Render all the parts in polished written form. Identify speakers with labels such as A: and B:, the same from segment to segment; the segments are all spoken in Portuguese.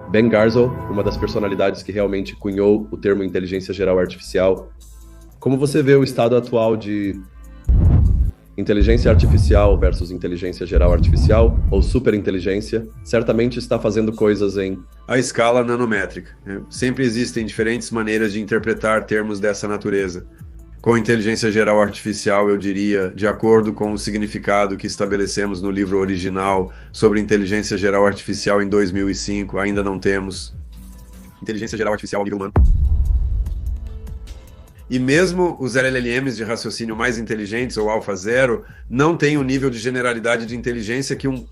A: Ben Garzel, uma das personalidades que realmente cunhou o termo inteligência geral artificial. Como você vê o estado atual de inteligência artificial versus inteligência geral artificial ou superinteligência? Certamente está fazendo coisas em
B: a escala nanométrica. Sempre existem diferentes maneiras de interpretar termos dessa natureza. Com inteligência geral artificial, eu diria, de acordo com o significado que estabelecemos no livro original sobre inteligência geral artificial em 2005, ainda não temos inteligência geral artificial ao nível humano. E mesmo os LLMs de raciocínio mais inteligentes, ou AlphaZero, não têm o nível de generalidade de inteligência que um...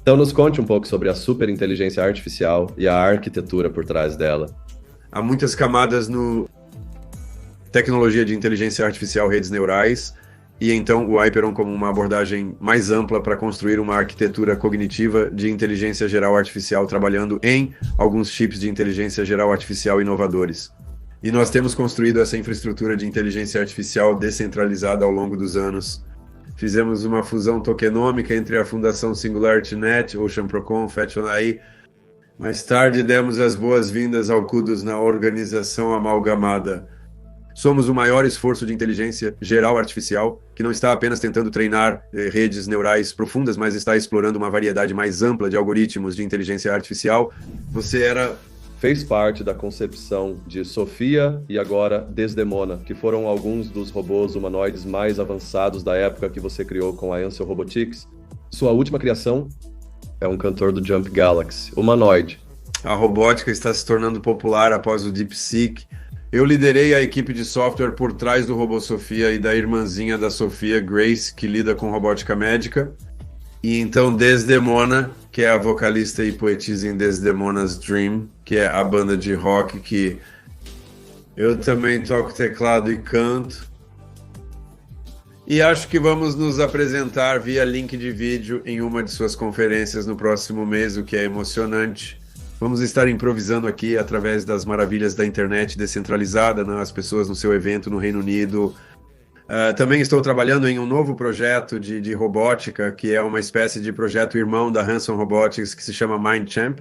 A: Então nos conte um pouco sobre a superinteligência artificial e a arquitetura por trás dela.
B: Há muitas camadas no tecnologia de inteligência artificial, redes neurais, e então o Hyperon como uma abordagem mais ampla para construir uma arquitetura cognitiva de inteligência geral artificial, trabalhando em alguns chips de inteligência geral artificial inovadores. E nós temos construído essa infraestrutura de inteligência artificial descentralizada ao longo dos anos. Fizemos uma fusão tokenômica entre a Fundação SingularityNet, Ocean Procon, FetchOnAI. Mais tarde demos as boas-vindas ao Kudos na organização amalgamada. Somos o maior esforço de inteligência geral artificial, que não está apenas tentando treinar redes neurais profundas, mas está explorando uma variedade mais ampla de algoritmos de inteligência artificial.
A: Fez parte da concepção de Sofia e agora Desdemona, que foram alguns dos robôs humanoides mais avançados da época que você criou com a Ansel Robotics. Sua última criação é um cantor do Jump Galaxy, humanoide.
B: A robótica está se tornando popular após o DeepSeek. Eu liderei a equipe de software por trás do robô Sofia e da irmãzinha da Sofia, Grace, que lida com robótica médica. E então Desdemona, que é a vocalista e poetisa em Desdemona's Dream, que é a banda de rock que eu também toco teclado e canto. E acho que vamos nos apresentar via link de vídeo em uma de suas conferências no próximo mês, o que é emocionante. Vamos estar improvisando aqui através das maravilhas da internet descentralizada, né? As pessoas no seu evento no Reino Unido. Também estou trabalhando em um novo projeto de robótica, que é uma espécie de projeto irmão da Hanson Robotics, que se chama MindChamp.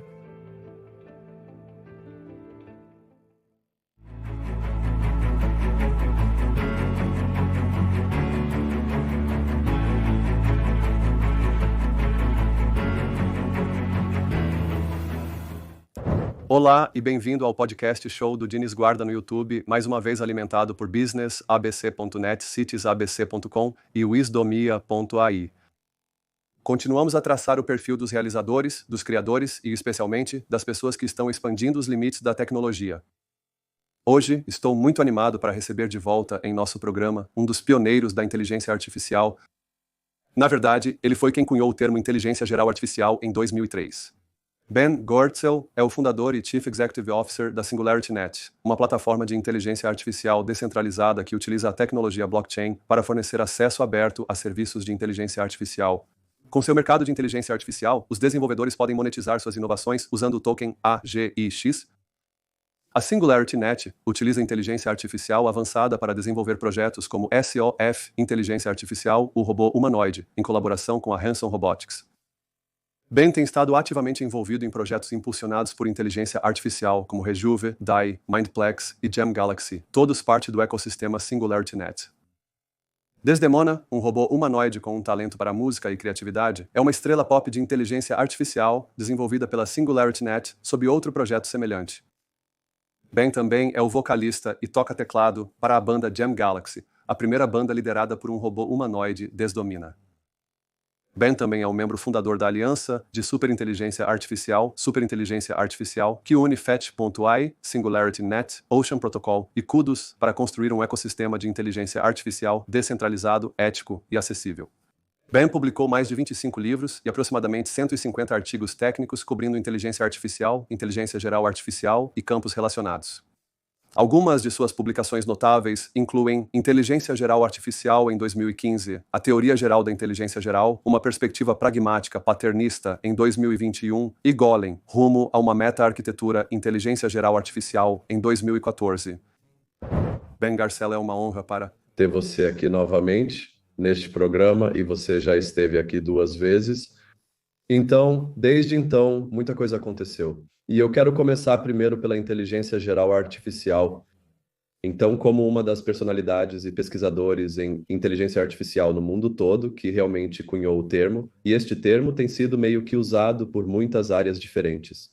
A: Olá e bem-vindo ao podcast show do Diniz Guarda no YouTube, mais uma vez alimentado por businessabc.net, citiesabc.com e wisdomia.ai. Continuamos a traçar o perfil dos realizadores, dos criadores e, especialmente, das pessoas que estão expandindo os limites da tecnologia. Hoje, estou muito animado para receber de volta em nosso programa um dos pioneiros da inteligência artificial. Na verdade, ele foi quem cunhou o termo inteligência geral artificial em 2003. Ben Goertzel é o fundador e Chief Executive Officer da SingularityNet, uma plataforma de inteligência artificial descentralizada que utiliza a tecnologia blockchain para fornecer acesso aberto a serviços de inteligência artificial. Com seu mercado de inteligência artificial, os desenvolvedores podem monetizar suas inovações usando o token AGIX. A SingularityNet utiliza inteligência artificial avançada para desenvolver projetos como SOF, Inteligência Artificial, o robô humanoide, em colaboração com a Hanson Robotics. Ben tem estado ativamente envolvido em projetos impulsionados por inteligência artificial, como Rejuve, DAI, Mindplex e Gem Galaxy, todos parte do ecossistema SingularityNet. Desdemona, um robô humanoide com um talento para música e criatividade, é uma estrela pop de inteligência artificial desenvolvida pela SingularityNet sob outro projeto semelhante. Ben também é o vocalista e toca teclado para a banda Gem Galaxy, a primeira banda liderada por um robô humanoide Desdomina. Ben também é um membro fundador da Aliança de Superinteligência Artificial, que une Fetch.ai, SingularityNet, Ocean Protocol e Kudos para construir um ecossistema de inteligência artificial descentralizado, ético e acessível. Ben publicou mais de 25 livros e aproximadamente 150 artigos técnicos cobrindo inteligência artificial, inteligência geral artificial e campos relacionados. Algumas de suas publicações notáveis incluem Inteligência Geral Artificial em 2015, A Teoria Geral da Inteligência Geral, uma perspectiva pragmática paternista em 2021 e Golem, rumo a uma meta-arquitetura Inteligência Geral Artificial em 2014. Ben Garzel, é uma honra para
C: ter você aqui novamente neste programa, e você já esteve aqui 2 vezes.
A: Então, desde então, muita coisa aconteceu. E eu quero começar primeiro pela inteligência geral artificial. Então, como uma das personalidades e pesquisadores em inteligência artificial no mundo todo, que realmente cunhou o termo, e este termo tem sido meio que usado por muitas áreas diferentes.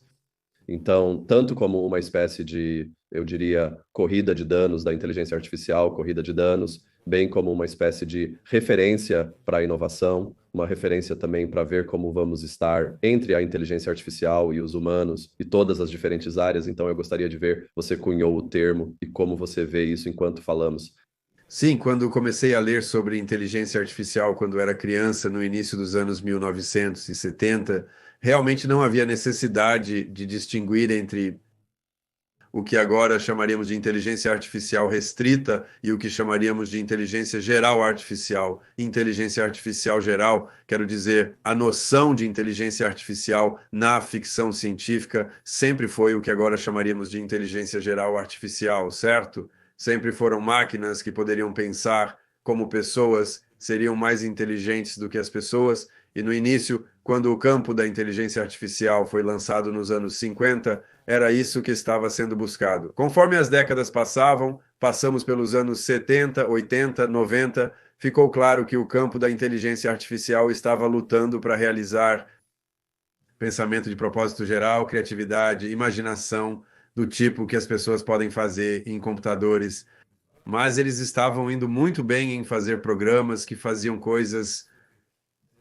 A: Então, tanto como uma espécie de, eu diria, corrida de danos da inteligência artificial, corrida de danos, bem como uma espécie de referência para a inovação, uma referência também para ver como vamos estar entre a inteligência artificial e os humanos e todas as diferentes áreas. Então, eu gostaria de ver você cunhou o termo e como você vê isso enquanto falamos.
B: Sim, quando comecei a ler sobre inteligência artificial quando era criança, no início dos anos 1970, realmente não havia necessidade de distinguir entre o que agora chamaríamos de inteligência artificial restrita e o que chamaríamos de inteligência geral artificial. Inteligência artificial geral, quero dizer, a noção de inteligência artificial na ficção científica sempre foi o que agora chamaríamos de inteligência geral artificial, certo? Sempre foram máquinas que poderiam pensar como pessoas, seriam mais inteligentes do que as pessoas. E no início, quando o campo da inteligência artificial foi lançado nos anos 50, era isso que estava sendo buscado. Conforme as décadas passavam, passamos pelos anos 70, 80, 90, ficou claro que o campo da inteligência artificial estava lutando para realizar pensamento de propósito geral, criatividade, imaginação do tipo que as pessoas podem fazer em computadores, mas eles estavam indo muito bem em fazer programas que faziam coisas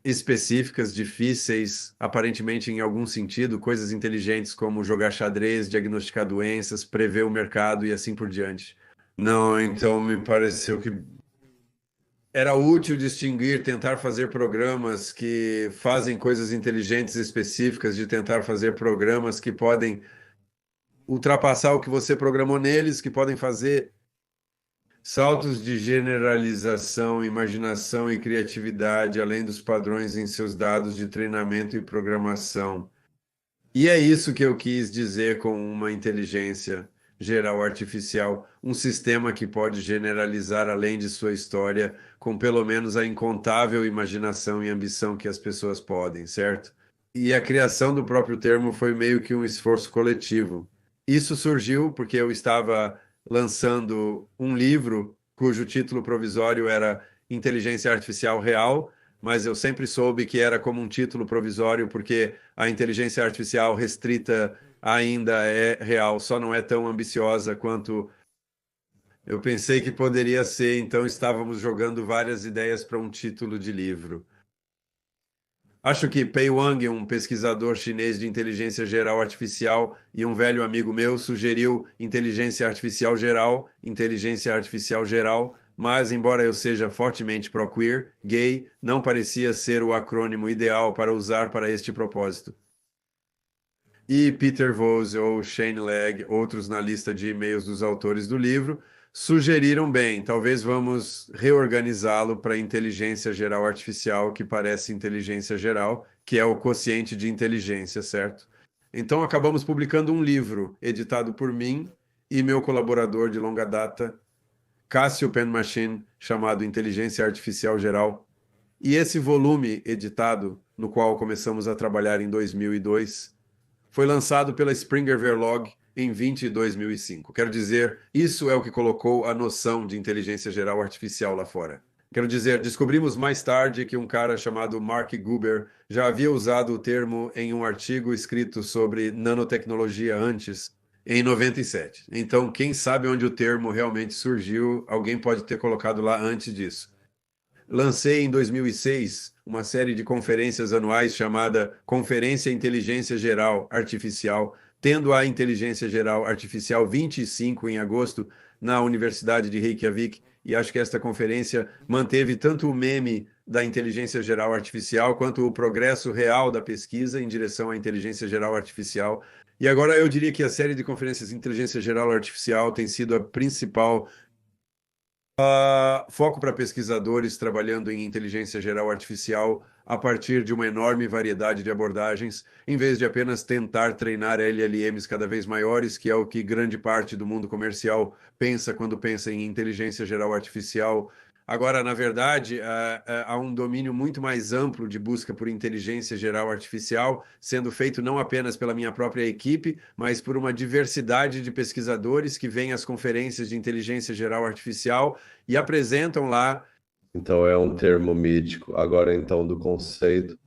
B: específicas, difíceis, aparentemente em algum sentido, coisas inteligentes como jogar xadrez, diagnosticar doenças, prever o mercado e assim por diante. Não, então me pareceu que era útil distinguir, tentar fazer programas que fazem coisas inteligentes específicas, de tentar fazer programas que podem ultrapassar o que você programou neles, que podem fazer saltos de generalização, imaginação e criatividade, além dos padrões em seus dados de treinamento e programação. E é isso que eu quis dizer com uma inteligência geral artificial, um sistema que pode generalizar além de sua história, com pelo menos a incontável imaginação e ambição que as pessoas podem, certo? E a criação do próprio termo foi meio que um esforço coletivo. Isso surgiu porque eu estava lançando um livro cujo título provisório era Inteligência Artificial Real, mas eu sempre soube que era como um título provisório porque a inteligência artificial restrita ainda é real, só não é tão ambiciosa quanto eu pensei que poderia ser, então estávamos jogando várias ideias para um título de livro. Acho que Pei Wang, um pesquisador chinês de inteligência geral artificial e um velho amigo meu, sugeriu inteligência artificial geral, mas embora eu seja fortemente pró-queer, gay, não parecia ser o acrônimo ideal para usar para este propósito. E Peter Voss ou Shane Legg, outros na lista de e-mails dos autores do livro, sugeriram bem, talvez vamos reorganizá-lo para inteligência geral artificial, que parece inteligência geral, que é o quociente de inteligência, certo? Então acabamos publicando um livro editado por mim e meu colaborador de longa data, Cássio Penmachine, chamado Inteligência Artificial Geral. E esse volume editado, no qual começamos a trabalhar em 2002, foi lançado pela Springer Verlag em 2005. Quero dizer, isso é o que colocou a noção de inteligência geral artificial lá fora. Quero dizer, descobrimos mais tarde que um cara chamado Mark Guber já havia usado o termo em um artigo escrito sobre nanotecnologia antes, em 97. Então, quem sabe onde o termo realmente surgiu, alguém pode ter colocado lá antes disso. Lancei em 2006 uma série de conferências anuais chamada Conferência Inteligência Geral Artificial, tendo a Inteligência Geral Artificial 25 em agosto na Universidade de Reykjavik, e acho que esta conferência manteve tanto o meme da inteligência geral artificial quanto o progresso real da pesquisa em direção à inteligência geral artificial. E agora eu diria que a série de conferências de inteligência geral artificial tem sido a principal foco para pesquisadores trabalhando em inteligência geral artificial a partir de uma enorme variedade de abordagens, em vez de apenas tentar treinar LLMs cada vez maiores, que é o que grande parte do mundo comercial pensa quando pensa em inteligência geral artificial. Agora, na verdade, há um domínio muito mais amplo de busca por inteligência geral artificial, sendo feito não apenas pela minha própria equipe, mas por uma diversidade de pesquisadores que vêm às conferências de inteligência geral artificial e apresentam lá.
C: Então é um termo mítico. Agora, então, do conceito.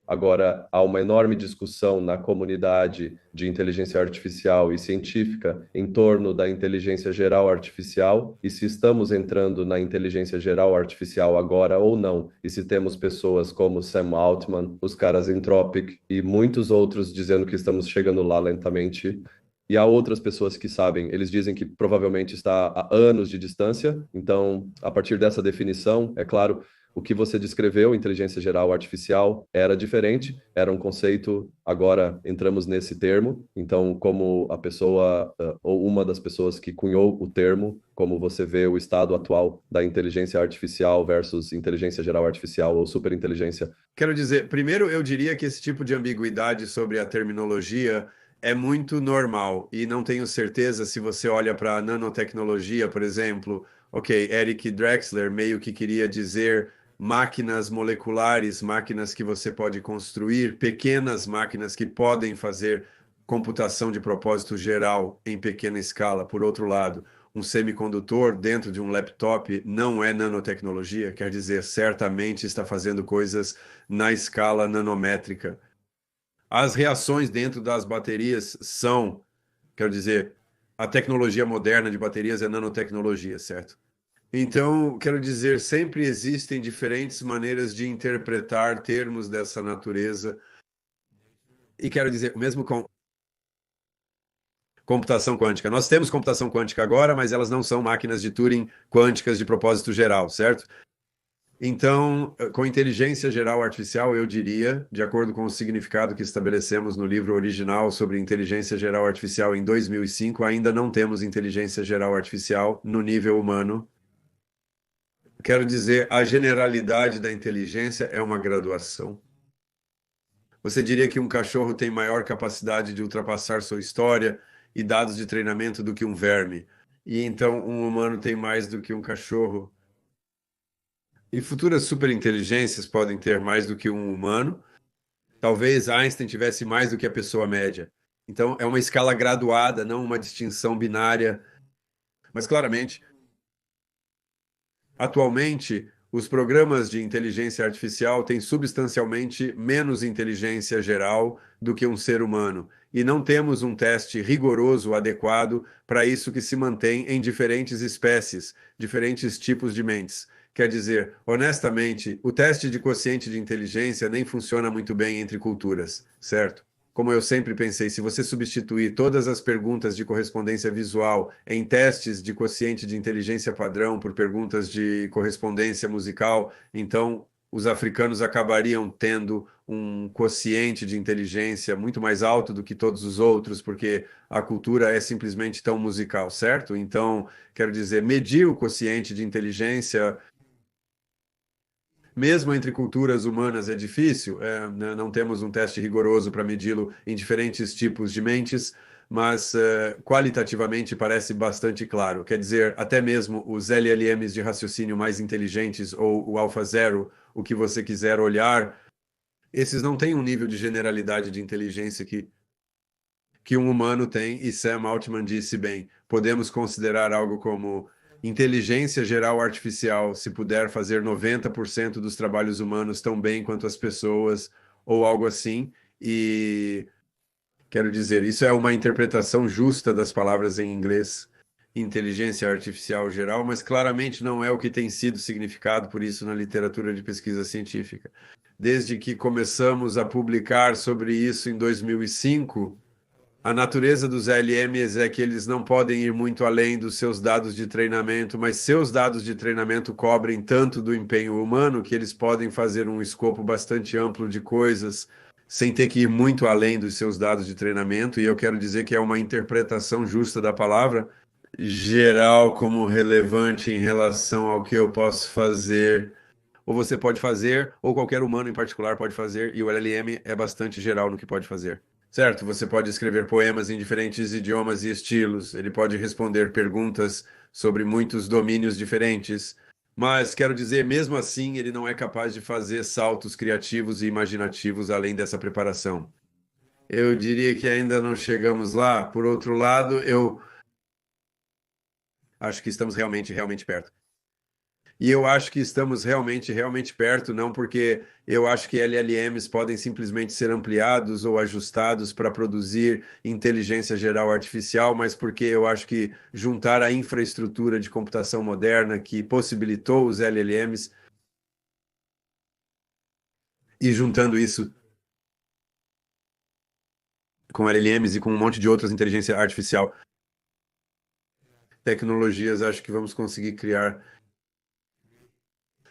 C: Agora, há uma enorme discussão na comunidade de inteligência artificial e científica em torno da inteligência geral artificial e se estamos entrando na inteligência geral artificial agora ou não. E se temos pessoas como Sam Altman, os caras Anthropic e muitos outros dizendo que estamos chegando lá lentamente. E há outras pessoas que sabem, eles dizem que provavelmente está a anos de distância. Então, a partir dessa definição, é claro, o que você descreveu, inteligência geral artificial, era diferente, era um conceito, agora entramos nesse termo. Então, como a pessoa, ou uma das pessoas que cunhou o termo, como você vê o estado atual da inteligência artificial versus inteligência geral artificial ou superinteligência?
B: Quero dizer, primeiro eu diria que esse tipo de ambiguidade sobre a terminologia é muito normal e não tenho certeza se você olha para a nanotecnologia, por exemplo. Ok, Eric Drexler meio que queria dizer máquinas moleculares, máquinas que você pode construir, pequenas máquinas que podem fazer computação de propósito geral em pequena escala. Por outro lado, um semicondutor dentro de um laptop não é nanotecnologia, quer dizer, certamente está fazendo coisas na escala nanométrica. As reações dentro das baterias são, quero dizer, a tecnologia moderna de baterias é nanotecnologia, certo? Então, quero dizer, sempre existem diferentes maneiras de interpretar termos dessa natureza. E quero dizer, o mesmo com computação quântica. Nós temos computação quântica agora, mas elas não são máquinas de Turing quânticas de propósito geral, certo? Então, com inteligência geral artificial, eu diria, de acordo com o significado que estabelecemos no livro original sobre inteligência geral artificial em 2005, ainda não temos inteligência geral artificial no nível humano. Quero dizer, a generalidade da inteligência é uma graduação. Você diria que um cachorro tem maior capacidade de ultrapassar sua história e dados de treinamento do que um verme. E então um humano tem mais do que um cachorro. E futuras superinteligências podem ter mais do que um humano. Talvez Einstein tivesse mais do que a pessoa média. Então é uma escala graduada, não uma distinção binária. Mas claramente, atualmente, os programas de inteligência artificial têm substancialmente menos inteligência geral do que um ser humano, e não temos um teste rigoroso adequado para isso que se mantém em diferentes espécies, diferentes tipos de mentes. Quer dizer, honestamente, o teste de quociente de inteligência nem funciona muito bem entre culturas, certo? Como eu sempre pensei, se você substituir todas as perguntas de correspondência visual em testes de quociente de inteligência padrão por perguntas de correspondência musical, então os africanos acabariam tendo um quociente de inteligência muito mais alto do que todos os outros, porque a cultura é simplesmente tão musical, certo? Então, quero dizer, medir o quociente de inteligência mesmo entre culturas humanas é difícil, não temos um teste rigoroso para medi-lo em diferentes tipos de mentes, mas qualitativamente parece bastante claro. Quer dizer, até mesmo os LLMs de raciocínio mais inteligentes ou o AlphaZero, o que você quiser olhar, esses não têm um nível de generalidade de inteligência que um humano tem, e Sam Altman disse bem, podemos considerar algo como inteligência geral artificial, se puder fazer 90% dos trabalhos humanos tão bem quanto as pessoas, ou algo assim. E quero dizer, isso é uma interpretação justa das palavras em inglês, inteligência artificial geral, mas claramente não é o que tem sido significado por isso na literatura de pesquisa científica. Desde que começamos a publicar sobre isso em 2005, a natureza dos LMs é que eles não podem ir muito além dos seus dados de treinamento, mas seus dados de treinamento cobrem tanto do empenho humano que eles podem fazer um escopo bastante amplo de coisas sem ter que ir muito além dos seus dados de treinamento. E eu quero dizer que é uma interpretação justa da palavra geral como relevante em relação ao que eu posso fazer. Ou você pode fazer, ou qualquer humano em particular pode fazer, e o LLM é bastante geral no que pode fazer. Certo, você pode escrever poemas em diferentes idiomas e estilos, ele pode responder perguntas sobre muitos domínios diferentes, Mas quero dizer, mesmo assim, ele não é capaz de fazer saltos criativos e imaginativos além dessa preparação. Eu diria que ainda não chegamos lá. Por outro lado, eu acho que estamos realmente perto. E eu acho que estamos realmente perto, não porque eu acho que LLMs podem simplesmente ser ampliados ou ajustados para produzir inteligência geral artificial, mas porque eu acho que juntar a infraestrutura de computação moderna que possibilitou os LLMs e juntando isso com LLMs e com um monte de outras inteligência artificial tecnologias, acho que vamos conseguir criar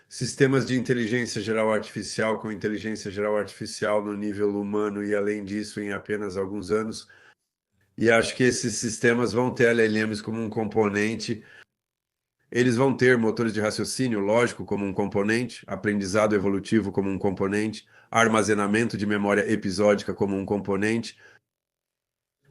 B: sistemas de inteligência geral artificial com inteligência geral artificial no nível humano e além disso em apenas alguns anos. E acho que esses sistemas vão ter LLMs como um componente. Eles vão ter motores de raciocínio lógico como um componente, aprendizado evolutivo como um componente, armazenamento de memória episódica como um componente,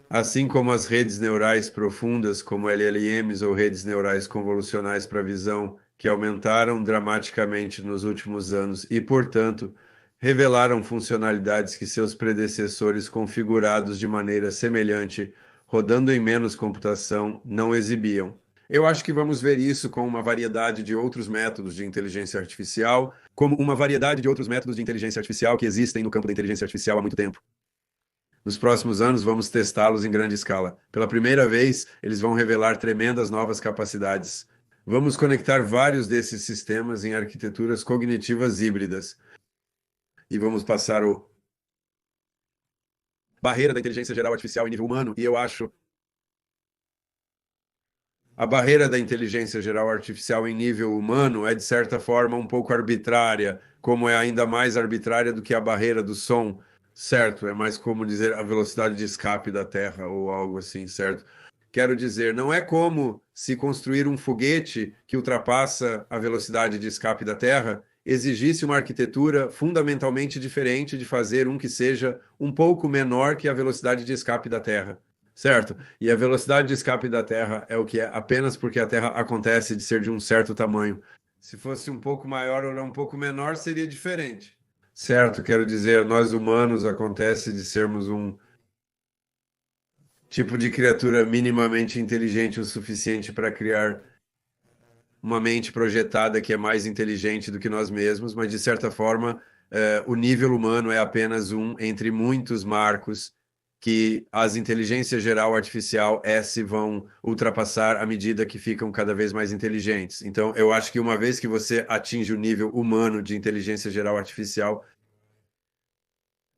B: assim como as redes neurais profundas, como LLMs ou redes neurais convolucionais para visão, que aumentaram dramaticamente nos últimos anos e, portanto, revelaram funcionalidades que seus predecessores configurados de maneira semelhante, rodando em menos computação, não exibiam. Eu acho que vamos ver isso com uma variedade de outros métodos de inteligência artificial, como uma variedade de outros métodos de inteligência artificial que existem no campo da inteligência artificial há muito tempo. Nos próximos anos, vamos testá-los em grande escala. Pela primeira vez, eles vão revelar tremendas novas capacidades. Vamos conectar vários desses sistemas em arquiteturas cognitivas híbridas. E vamos passar o barreira da inteligência geral artificial em nível humano, e eu acho a barreira da inteligência geral artificial em nível humano é, de certa forma, um pouco arbitrária, como é ainda mais arbitrária do que a barreira do som, certo? É mais como dizer a velocidade de escape da Terra ou algo assim, certo? Quero dizer, não é como se construir um foguete que ultrapassa a velocidade de escape da Terra exigisse uma arquitetura fundamentalmente diferente de fazer um que seja um pouco menor que a velocidade de escape da Terra. Certo? E a velocidade de escape da Terra é o que é apenas porque a Terra acontece de ser de um certo tamanho. Se fosse um pouco maior ou um pouco menor, seria diferente. Certo, quero dizer, nós humanos acontece de sermos um tipo de criatura minimamente inteligente o suficiente para criar uma mente projetada que é mais inteligente do que nós mesmos, mas de certa forma, o nível humano é apenas um entre muitos marcos que as inteligências geral artificial S vão ultrapassar à medida que ficam cada vez mais inteligentes. Então, eu acho que uma vez que você atinge o nível humano de inteligência geral artificial,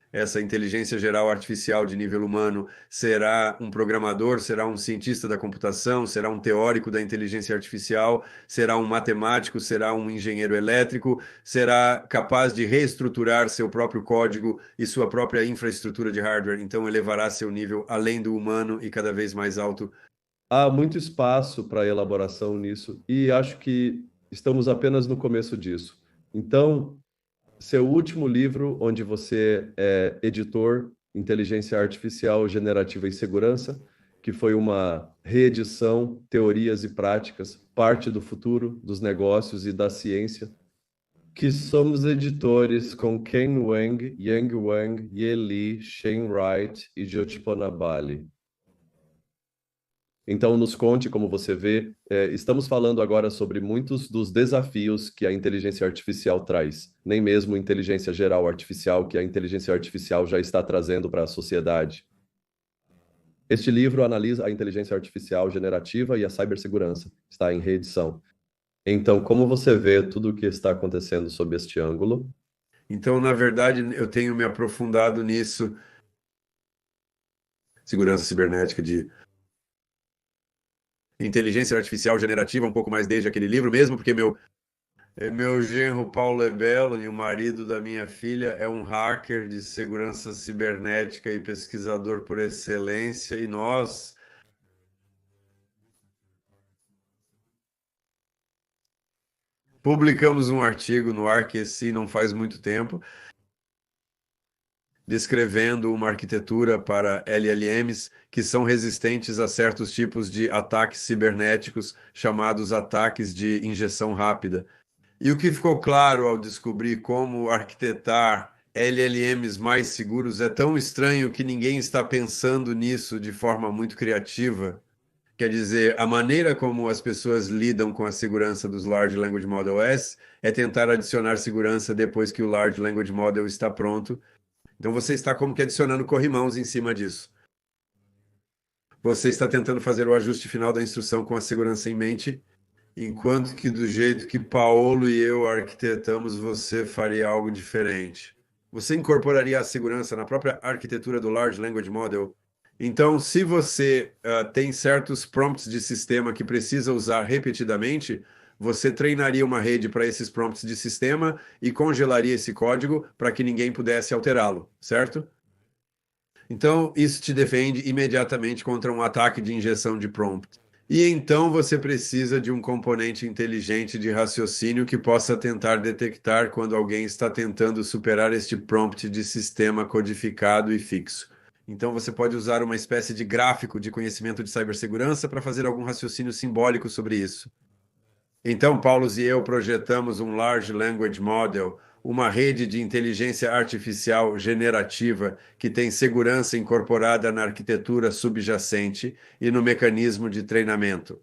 B: essa inteligência geral artificial de nível humano será um programador, será um cientista da computação, será um teórico da inteligência artificial, será um matemático, será um engenheiro elétrico, será capaz de reestruturar seu próprio código e sua própria infraestrutura de hardware. Então, elevará seu nível além do humano e cada vez mais alto.
C: Há muito espaço para elaboração nisso e acho que estamos apenas no começo disso. Então, seu último livro, onde você é editor, Inteligência Artificial Generativa e Segurança, que foi uma reedição, teorias e práticas, parte do futuro dos negócios e da ciência, que somos editores com Ken Wang, Yang Wang, Ye Li, Shane Wright e Jyotirpana Bali. Então, nos conte como você vê. Estamos falando agora sobre muitos dos desafios que a inteligência artificial traz, nem mesmo inteligência geral artificial que a inteligência artificial já está trazendo para a sociedade. Este livro analisa a inteligência artificial generativa e a cibersegurança. Está em reedição. Então, como você vê tudo o que está acontecendo sob este ângulo?
B: Então, na verdade, eu tenho me aprofundado nisso. Segurança cibernética de inteligência artificial generativa um pouco mais desde aquele livro mesmo, porque meu genro Paulo Lebelo e o marido da minha filha é um hacker de segurança cibernética e pesquisador por excelência, e nós publicamos um artigo no ArcSci não faz muito tempo, descrevendo uma arquitetura para LLMs que são resistentes a certos tipos de ataques cibernéticos, chamados ataques de injeção rápida. E o que ficou claro ao descobrir como arquitetar LLMs mais seguros é tão estranho que ninguém está pensando nisso de forma muito criativa. Quer dizer, a maneira como as pessoas lidam com a segurança dos Large Language Model S é tentar adicionar segurança depois que o Large Language Model está pronto. Então você está como que adicionando corrimãos em cima disso. Você está tentando fazer o ajuste final da instrução com a segurança em mente, enquanto que do jeito que Paulo e eu arquitetamos, você faria algo diferente. Você incorporaria a segurança na própria arquitetura do Large Language Model. Então, se você tem certos prompts de sistema que precisa usar repetidamente, você treinaria uma rede para esses prompts de sistema e congelaria esse código para que ninguém pudesse alterá-lo, certo? Então, isso te defende imediatamente contra um ataque de injeção de prompt. E então você precisa de um componente inteligente de raciocínio que possa tentar detectar quando alguém está tentando superar este prompt de sistema codificado e fixo. Então você pode usar uma espécie de gráfico de conhecimento de cibersegurança para fazer algum raciocínio simbólico sobre isso. Então, Paulo e eu projetamos um Large Language Model, uma rede de inteligência artificial generativa que tem segurança incorporada na arquitetura subjacente e no mecanismo de treinamento.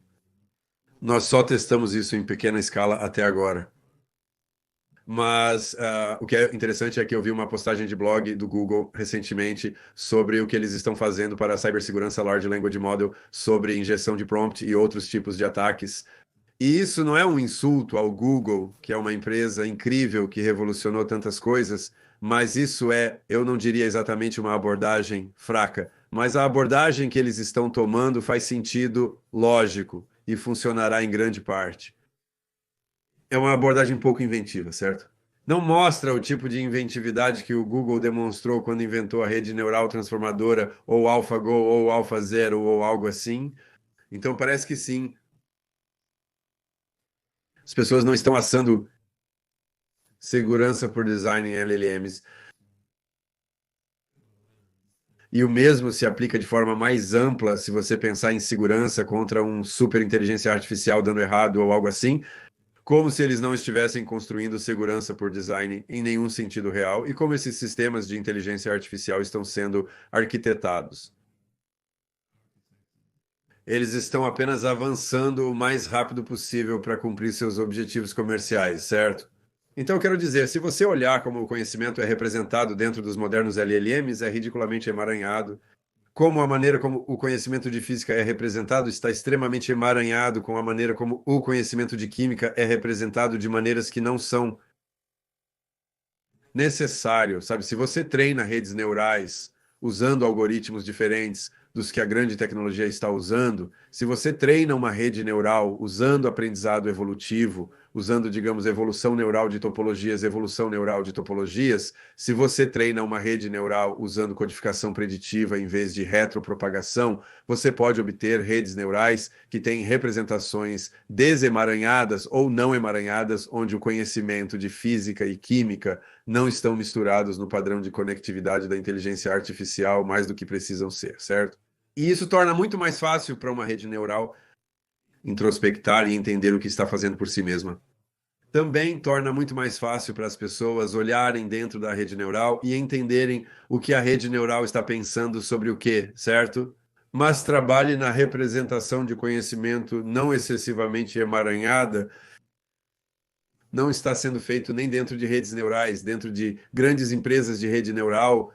B: Nós só testamos isso em pequena escala até agora. Mas o que é interessante é que eu vi uma postagem de blog do Google recentemente sobre o que eles estão fazendo para a cibersegurança Large Language Model, sobre injeção de prompt e outros tipos de ataques. E isso não é um insulto ao Google, que é uma empresa incrível que revolucionou tantas coisas, mas isso é, eu não diria exatamente uma abordagem fraca, mas a abordagem que eles estão tomando faz sentido lógico e funcionará em grande parte. É uma abordagem pouco inventiva, certo? Não mostra o tipo de inventividade que o Google demonstrou quando inventou a rede neural transformadora, ou AlphaGo, ou AlphaZero, ou algo assim. Então parece que sim. As pessoas não estão assando segurança por design em LLMs. E o mesmo se aplica de forma mais ampla se você pensar em segurança contra um super inteligência artificial dando errado ou algo assim, como se eles não estivessem construindo segurança por design em nenhum sentido real e como esses sistemas de inteligência artificial estão sendo arquitetados. Eles estão apenas avançando o mais rápido possível para cumprir seus objetivos comerciais, certo? Então, eu quero dizer, se você olhar como o conhecimento é representado dentro dos modernos LLMs, é ridiculamente emaranhado. Como a maneira como o conhecimento de física é representado está extremamente emaranhado com a maneira como o conhecimento de química é representado de maneiras que não são necessárias, sabe? Se você treina redes neurais usando algoritmos diferentes dos que a grande tecnologia está usando, se você treina uma rede neural usando aprendizado evolutivo, usando, digamos, evolução neural de topologias, evolução neural de topologias, se você treina uma rede neural usando codificação preditiva em vez de retropropagação, você pode obter redes neurais que têm representações desemaranhadas ou não emaranhadas, onde o conhecimento de física e química não estão misturados no padrão de conectividade da inteligência artificial mais do que precisam ser, certo? E isso torna muito mais fácil para uma rede neural introspectar e entender o que está fazendo por si mesma. Também torna muito mais fácil para as pessoas olharem dentro da rede neural e entenderem o que a rede neural está pensando sobre o quê, certo? Mas trabalhe na representação de conhecimento não excessivamente emaranhada não está sendo feito nem dentro de redes neurais, dentro de grandes empresas de rede neural,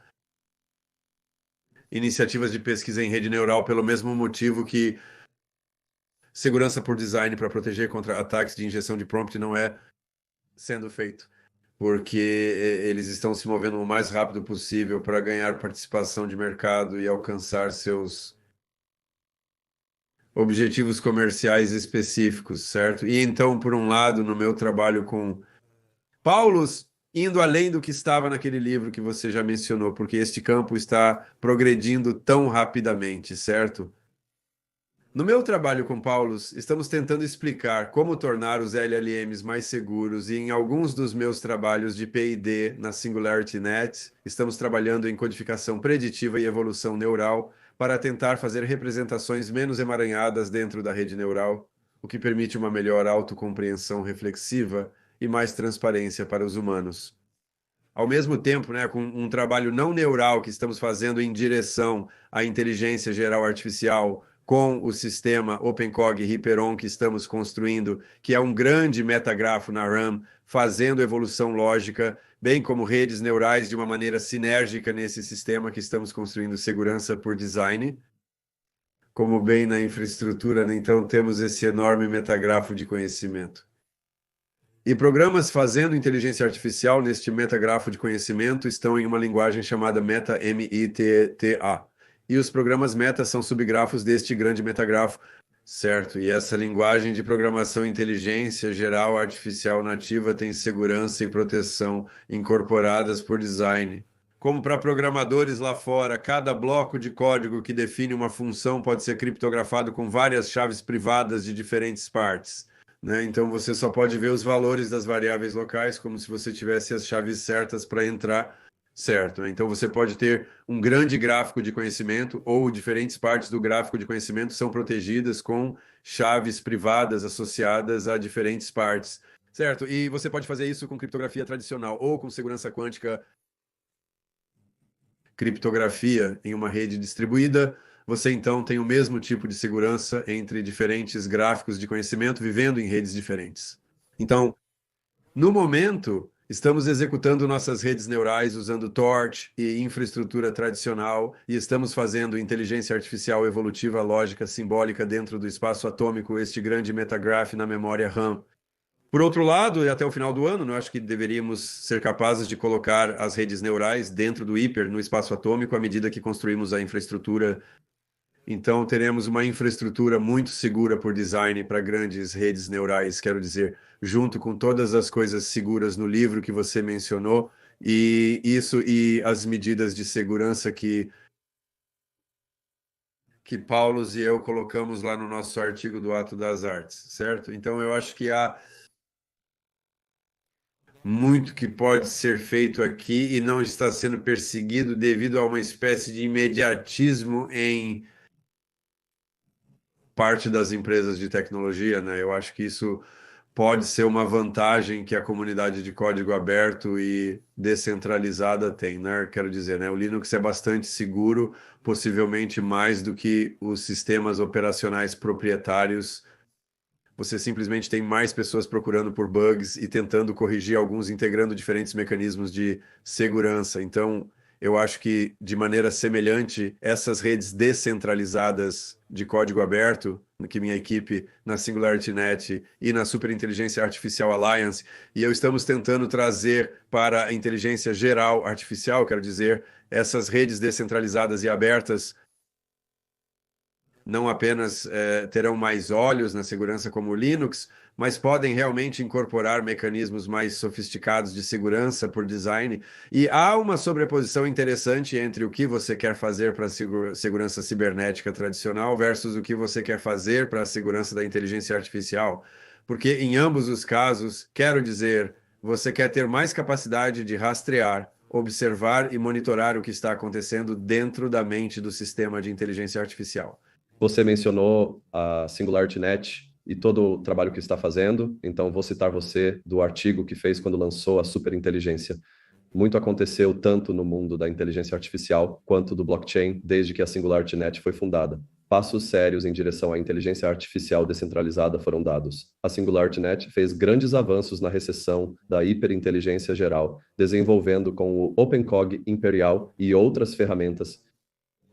B: iniciativas de pesquisa em rede neural, pelo mesmo motivo que segurança por design para proteger contra ataques de injeção de prompt não é sendo feito, porque eles estão se movendo o mais rápido possível para ganhar participação de mercado e alcançar seus objetivos comerciais específicos, certo? E então, por um lado, no meu trabalho com Paulus, indo além do que estava naquele livro que você já mencionou, porque este campo está progredindo tão rapidamente, certo? No meu trabalho com Paulus, estamos tentando explicar como tornar os LLMs mais seguros e em alguns dos meus trabalhos de P&D na SingularityNet, estamos trabalhando em codificação preditiva e evolução neural para tentar fazer representações menos emaranhadas dentro da rede neural, o que permite uma melhor autocompreensão reflexiva e mais transparência para os humanos. Ao mesmo tempo, né, com um trabalho não neural que estamos fazendo em direção à inteligência geral artificial com o sistema OpenCog Hyperon que estamos construindo, que é um grande metagrafo na RAM, fazendo evolução lógica, bem como redes neurais de uma maneira sinérgica nesse sistema que estamos construindo segurança por design. Como bem na infraestrutura, né? Então temos esse enorme metagrafo de conhecimento. E programas fazendo inteligência artificial neste metagrafo de conhecimento estão em uma linguagem chamada Meta, M-I-T-T-A. E os programas Meta são subgrafos deste grande metagrafo, certo? E essa linguagem de programação inteligência geral artificial nativa tem segurança e proteção incorporadas por design. Como para programadores lá fora, cada bloco de código que define uma função pode ser criptografado com várias chaves privadas de diferentes partes, né? Então você só pode ver os valores das variáveis locais como se você tivesse as chaves certas para entrar, certo? Então você pode ter um grande gráfico de conhecimento ou diferentes partes do gráfico de conhecimento são protegidas com chaves privadas associadas a diferentes partes, certo? E você pode fazer isso com criptografia tradicional ou com segurança quântica, criptografia em uma rede distribuída. Você então tem o mesmo tipo de segurança entre diferentes gráficos de conhecimento vivendo em redes diferentes. Então, no momento, estamos executando nossas redes neurais usando Torch e infraestrutura tradicional e estamos fazendo inteligência artificial evolutiva lógica simbólica dentro do espaço atômico, este grande metagraph na memória RAM. Por outro lado, e até o final do ano, eu acho que deveríamos ser capazes de colocar as redes neurais dentro do hiper, no espaço atômico, à medida que construímos a infraestrutura. Então, teremos uma infraestrutura muito segura por design para grandes redes neurais, quero dizer, junto com todas as coisas seguras no livro que você mencionou, e isso e as medidas de segurança que Paulos e eu colocamos lá no nosso artigo do Ato das Artes, certo? Então, eu acho que há muito que pode ser feito aqui e não está sendo perseguido devido a uma espécie de imediatismo em parte das empresas de tecnologia, né? Eu acho que isso pode ser uma vantagem que a comunidade de código aberto e descentralizada tem, né? Quero dizer, né? O Linux é bastante seguro, possivelmente mais do que os sistemas operacionais proprietários. Você simplesmente tem mais pessoas procurando por bugs e tentando corrigir alguns, integrando diferentes mecanismos de segurança. Então, eu acho que, de maneira semelhante, essas redes descentralizadas de código aberto, que minha equipe na SingularityNet e na Superinteligência Artificial Alliance, e eu estamos tentando trazer para a inteligência geral artificial, quero dizer, essas redes descentralizadas e abertas não apenas terão mais olhos na segurança como o Linux, mas podem realmente incorporar mecanismos mais sofisticados de segurança por design. E há uma sobreposição interessante entre o que você quer fazer para a segurança cibernética tradicional versus o que você quer fazer para a segurança da inteligência artificial. Porque em ambos os casos, quero dizer, você quer ter mais capacidade de rastrear, observar e monitorar o que está acontecendo dentro da mente do sistema de inteligência artificial.
C: Você mencionou a SingularityNet e todo o trabalho que está fazendo, então vou citar você do artigo que fez quando lançou a superinteligência. Muito aconteceu tanto no mundo da inteligência artificial quanto do blockchain desde que a SingularityNet foi fundada. Passos sérios em direção à inteligência artificial descentralizada foram dados. A SingularityNet fez grandes avanços na recessão da hiperinteligência geral, desenvolvendo com o OpenCog Imperial e outras ferramentas.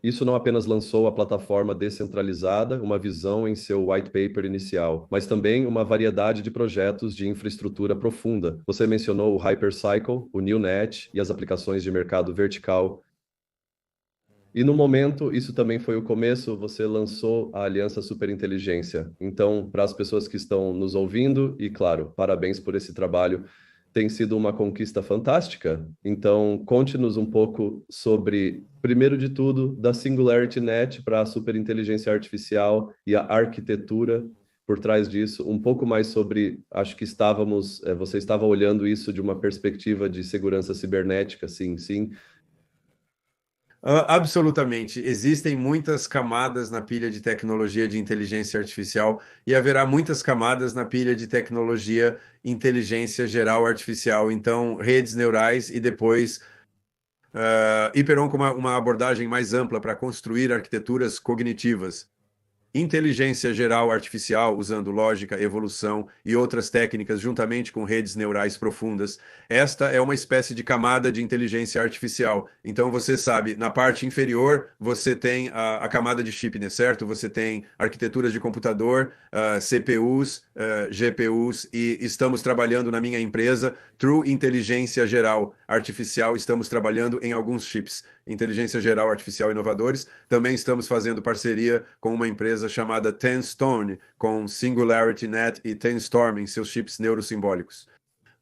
C: Isso não apenas lançou a plataforma descentralizada, uma visão em seu white paper inicial, mas também uma variedade de projetos de infraestrutura profunda. Você mencionou o Hypercycle, o NewNet e as aplicações de mercado vertical. E no momento, isso também foi o começo, você lançou a Aliança Superinteligência. Então, para as pessoas que estão nos ouvindo, e claro, parabéns por esse trabalho, tem sido uma conquista fantástica. Então, conte-nos um pouco sobre, primeiro de tudo, da SingularityNet para a superinteligência artificial e a arquitetura por trás disso, um pouco mais sobre, acho que você estava olhando isso de uma perspectiva de segurança cibernética, sim.
B: Absolutamente. Existem muitas camadas na pilha de tecnologia de inteligência artificial e haverá muitas camadas na pilha de tecnologia inteligência geral artificial. Então, redes neurais e depois Hyperon com uma abordagem mais ampla para construir arquiteturas cognitivas. Inteligência geral artificial, usando lógica, evolução e outras técnicas, juntamente com redes neurais profundas. Esta é uma espécie de camada de inteligência artificial. Então, você sabe, na parte inferior, você tem a camada de chipness, certo? Você tem arquiteturas de computador, CPUs, GPUs, e estamos trabalhando na minha empresa, True Inteligência Geral Artificial, estamos trabalhando em alguns chips. Inteligência Geral Artificial Inovadores. Também estamos fazendo parceria com uma empresa chamada Tenstone, com SingularityNet e Tenstorm em seus chips neurosimbólicos.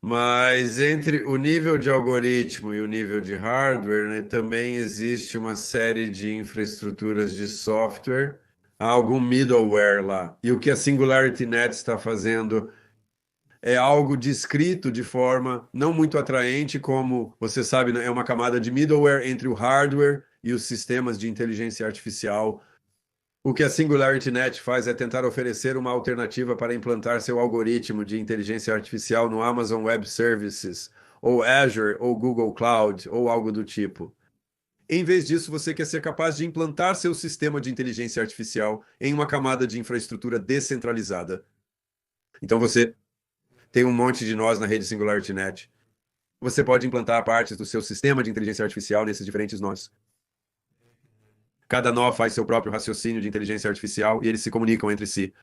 B: Mas entre o nível de algoritmo e o nível de hardware, né, também existe uma série de infraestruturas de software, há algum middleware lá. E o que a SingularityNet está fazendo é algo descrito de forma não muito atraente, como você sabe, né, é uma camada de middleware entre o hardware e os sistemas de inteligência artificial. O que a SingularityNet faz é tentar oferecer uma alternativa para implantar seu algoritmo de inteligência artificial no Amazon Web Services, ou Azure, ou Google Cloud, ou algo do tipo. Em vez disso, você quer ser capaz de implantar seu sistema de inteligência artificial em uma camada de infraestrutura descentralizada. Então você tem um monte de nós na rede SingularityNet. Você pode implantar partes do seu sistema de inteligência artificial nesses diferentes nós. Cada nó faz seu próprio raciocínio de inteligência artificial e eles se comunicam entre si.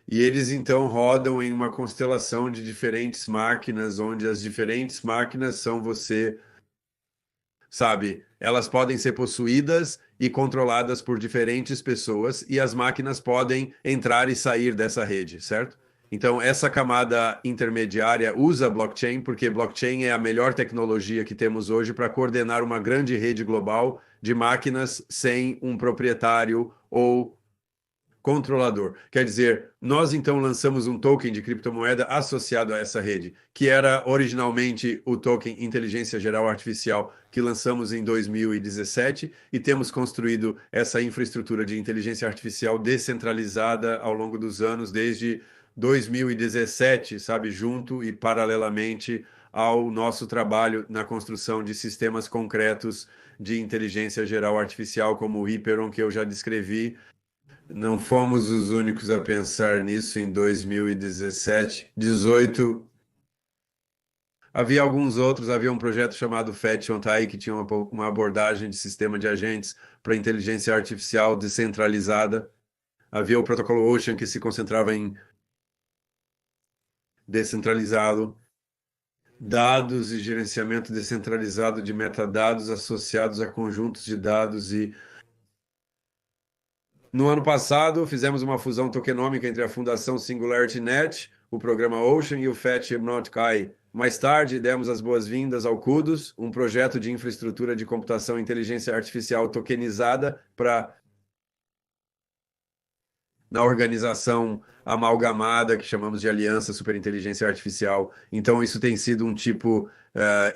B: E eles então rodam em uma constelação de diferentes máquinas, onde as diferentes máquinas são você, sabe? Elas podem ser possuídas e controladas por diferentes pessoas e as máquinas podem entrar e sair dessa rede, certo? Então, essa camada intermediária usa blockchain, porque blockchain é a melhor tecnologia que temos hoje para coordenar uma grande rede global de máquinas sem um proprietário ou controlador. Quer dizer, nós então lançamos um token de criptomoeda associado a essa rede, que era originalmente o token Inteligência Geral Artificial, que lançamos em 2017, e temos construído essa infraestrutura de inteligência artificial descentralizada ao longo dos anos, desde 2017, sabe, junto e paralelamente ao nosso trabalho na construção de sistemas concretos de inteligência geral artificial, como o Hyperon, que eu já descrevi. Não fomos os únicos a pensar nisso em 2017. 18. Havia alguns outros, havia um projeto chamado FET Ontai, que tinha uma abordagem de sistema de agentes para inteligência artificial descentralizada. Havia o protocolo Ocean, que se concentrava em descentralizado, dados e gerenciamento descentralizado de metadados associados a conjuntos de dados. E no ano passado fizemos uma fusão tokenômica entre a Fundação SingularityNet, o programa Ocean e o FET Hypnotic AI. Mais tarde, demos as boas-vindas ao CUDOS, um projeto de infraestrutura de computação e inteligência artificial tokenizada na organização amalgamada, que chamamos de Aliança Superinteligência Artificial. Então, isso tem sido um tipo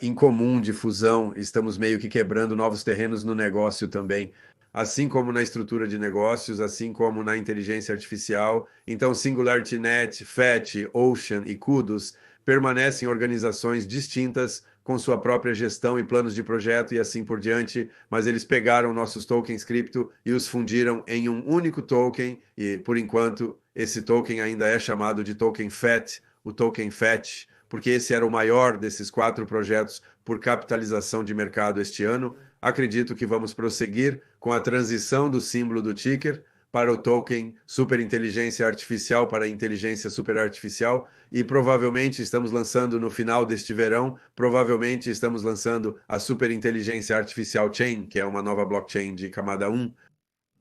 B: incomum de fusão. Estamos meio que quebrando novos terrenos no negócio também. Assim como na estrutura de negócios, assim como na inteligência artificial. Então, SingularityNet, FET, Ocean e CUDOS permanecem organizações distintas, com sua própria gestão e planos de projeto e assim por diante, mas eles pegaram nossos tokens cripto e os fundiram em um único token, e por enquanto esse token ainda é chamado de token FET, o token FET, porque esse era o maior desses 4 projetos por capitalização de mercado este ano. Acredito que vamos prosseguir com a transição do símbolo do ticker para o token superinteligência artificial para inteligência superartificial e provavelmente estamos lançando no final deste verão, provavelmente estamos lançando a superinteligência artificial chain, que é uma nova blockchain de camada 1.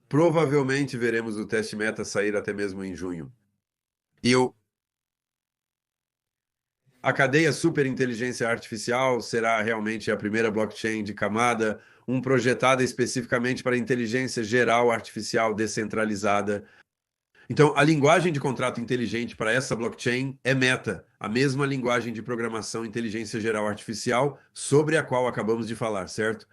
B: Provavelmente veremos o teste meta sair até mesmo em junho. E a cadeia superinteligência artificial será realmente a primeira blockchain de camada, projetada especificamente para inteligência geral artificial descentralizada. Então, a linguagem de contrato inteligente para essa blockchain é Meta, a mesma linguagem de programação inteligência geral artificial sobre a qual acabamos de falar, certo?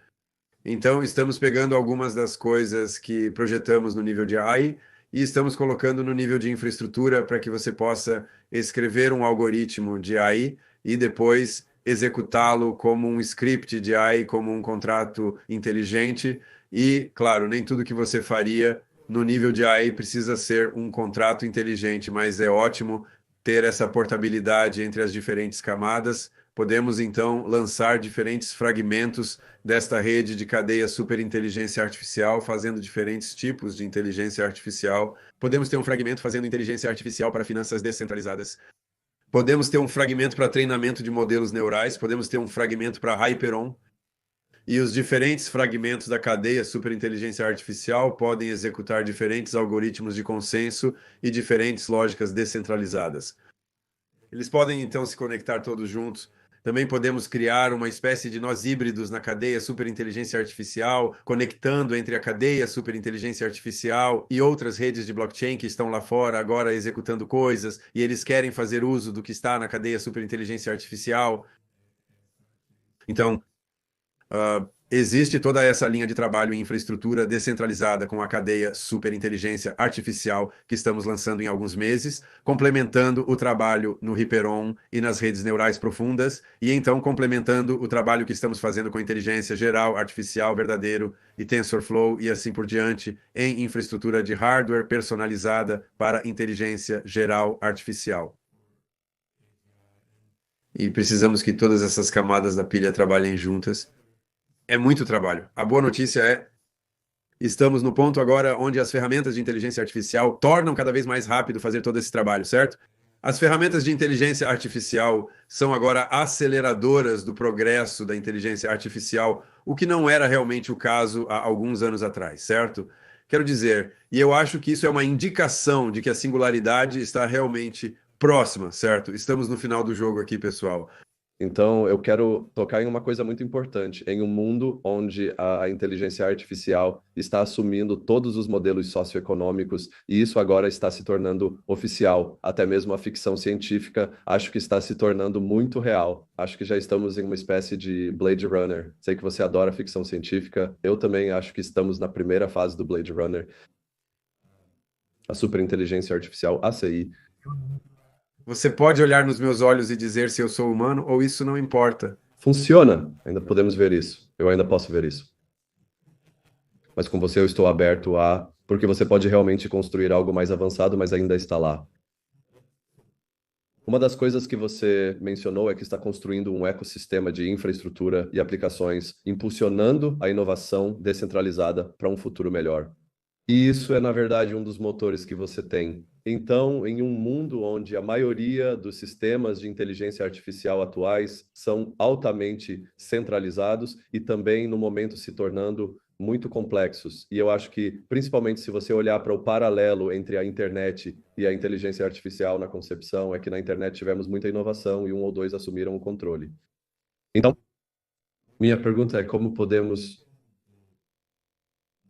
B: Então, estamos pegando algumas das coisas que projetamos no nível de AI e estamos colocando no nível de infraestrutura para que você possa escrever um algoritmo de AI e depois executá-lo como um script de AI, como um contrato inteligente. E, claro, nem tudo que você faria no nível de AI precisa ser um contrato inteligente, mas é ótimo ter essa portabilidade entre as diferentes camadas. Podemos, então, lançar diferentes fragmentos desta rede de cadeia superinteligência artificial, fazendo diferentes tipos de inteligência artificial. Podemos ter um fragmento fazendo inteligência artificial para finanças descentralizadas. Podemos ter um fragmento para treinamento de modelos neurais, podemos ter um fragmento para Hyperon, e os diferentes fragmentos da cadeia superinteligência artificial podem executar diferentes algoritmos de consenso e diferentes lógicas descentralizadas. Eles podem, então, se conectar todos juntos. Também podemos criar uma espécie de nós híbridos na cadeia superinteligência artificial, conectando entre a cadeia superinteligência artificial e outras redes de blockchain que estão lá fora agora executando coisas, e eles querem fazer uso do que está na cadeia superinteligência artificial. Então, existe toda essa linha de trabalho em infraestrutura descentralizada com a cadeia superinteligência artificial que estamos lançando em alguns meses, complementando o trabalho no Hyperon e nas redes neurais profundas, e então complementando o trabalho que estamos fazendo com inteligência geral, artificial, verdadeiro e TensorFlow e assim por diante, em infraestrutura de hardware personalizada para inteligência geral artificial. E precisamos que todas essas camadas da pilha trabalhem juntas. É muito trabalho. A boa notícia é, estamos no ponto agora onde as ferramentas de inteligência artificial tornam cada vez mais rápido fazer todo esse trabalho, certo? As ferramentas de inteligência artificial são agora aceleradoras do progresso da inteligência artificial, o que não era realmente o caso há alguns anos atrás, certo? Quero dizer, e eu acho que isso é uma indicação de que a singularidade está realmente próxima, certo? Estamos no final do jogo aqui, pessoal.
C: Então, eu quero tocar em uma coisa muito importante. Em um mundo onde a inteligência artificial está assumindo todos os modelos socioeconômicos, e isso agora está se tornando oficial, até mesmo a ficção científica, acho que está se tornando muito real. Acho que já estamos em uma espécie de Blade Runner. Sei que você adora ficção científica, eu também acho que estamos na primeira fase do Blade Runner. A superinteligência artificial, ACI.
B: Você pode olhar nos meus olhos e dizer se eu sou humano ou isso não importa.
C: Funciona, ainda podemos ver isso. Eu ainda posso ver isso. Mas com você eu estou aberto a... Porque você pode realmente construir algo mais avançado, mas ainda está lá. Uma das coisas que você mencionou é que está construindo um ecossistema de infraestrutura e aplicações, impulsionando a inovação descentralizada para um futuro melhor. E isso é, na verdade, um dos motores que você tem. Então, em um mundo onde a maioria dos sistemas de inteligência artificial atuais são altamente centralizados e também, no momento, se tornando muito complexos. E eu acho que, principalmente se você olhar para o paralelo entre a internet e a inteligência artificial na concepção, é que na internet tivemos muita inovação e um ou dois assumiram o controle. Então, minha pergunta é como podemos...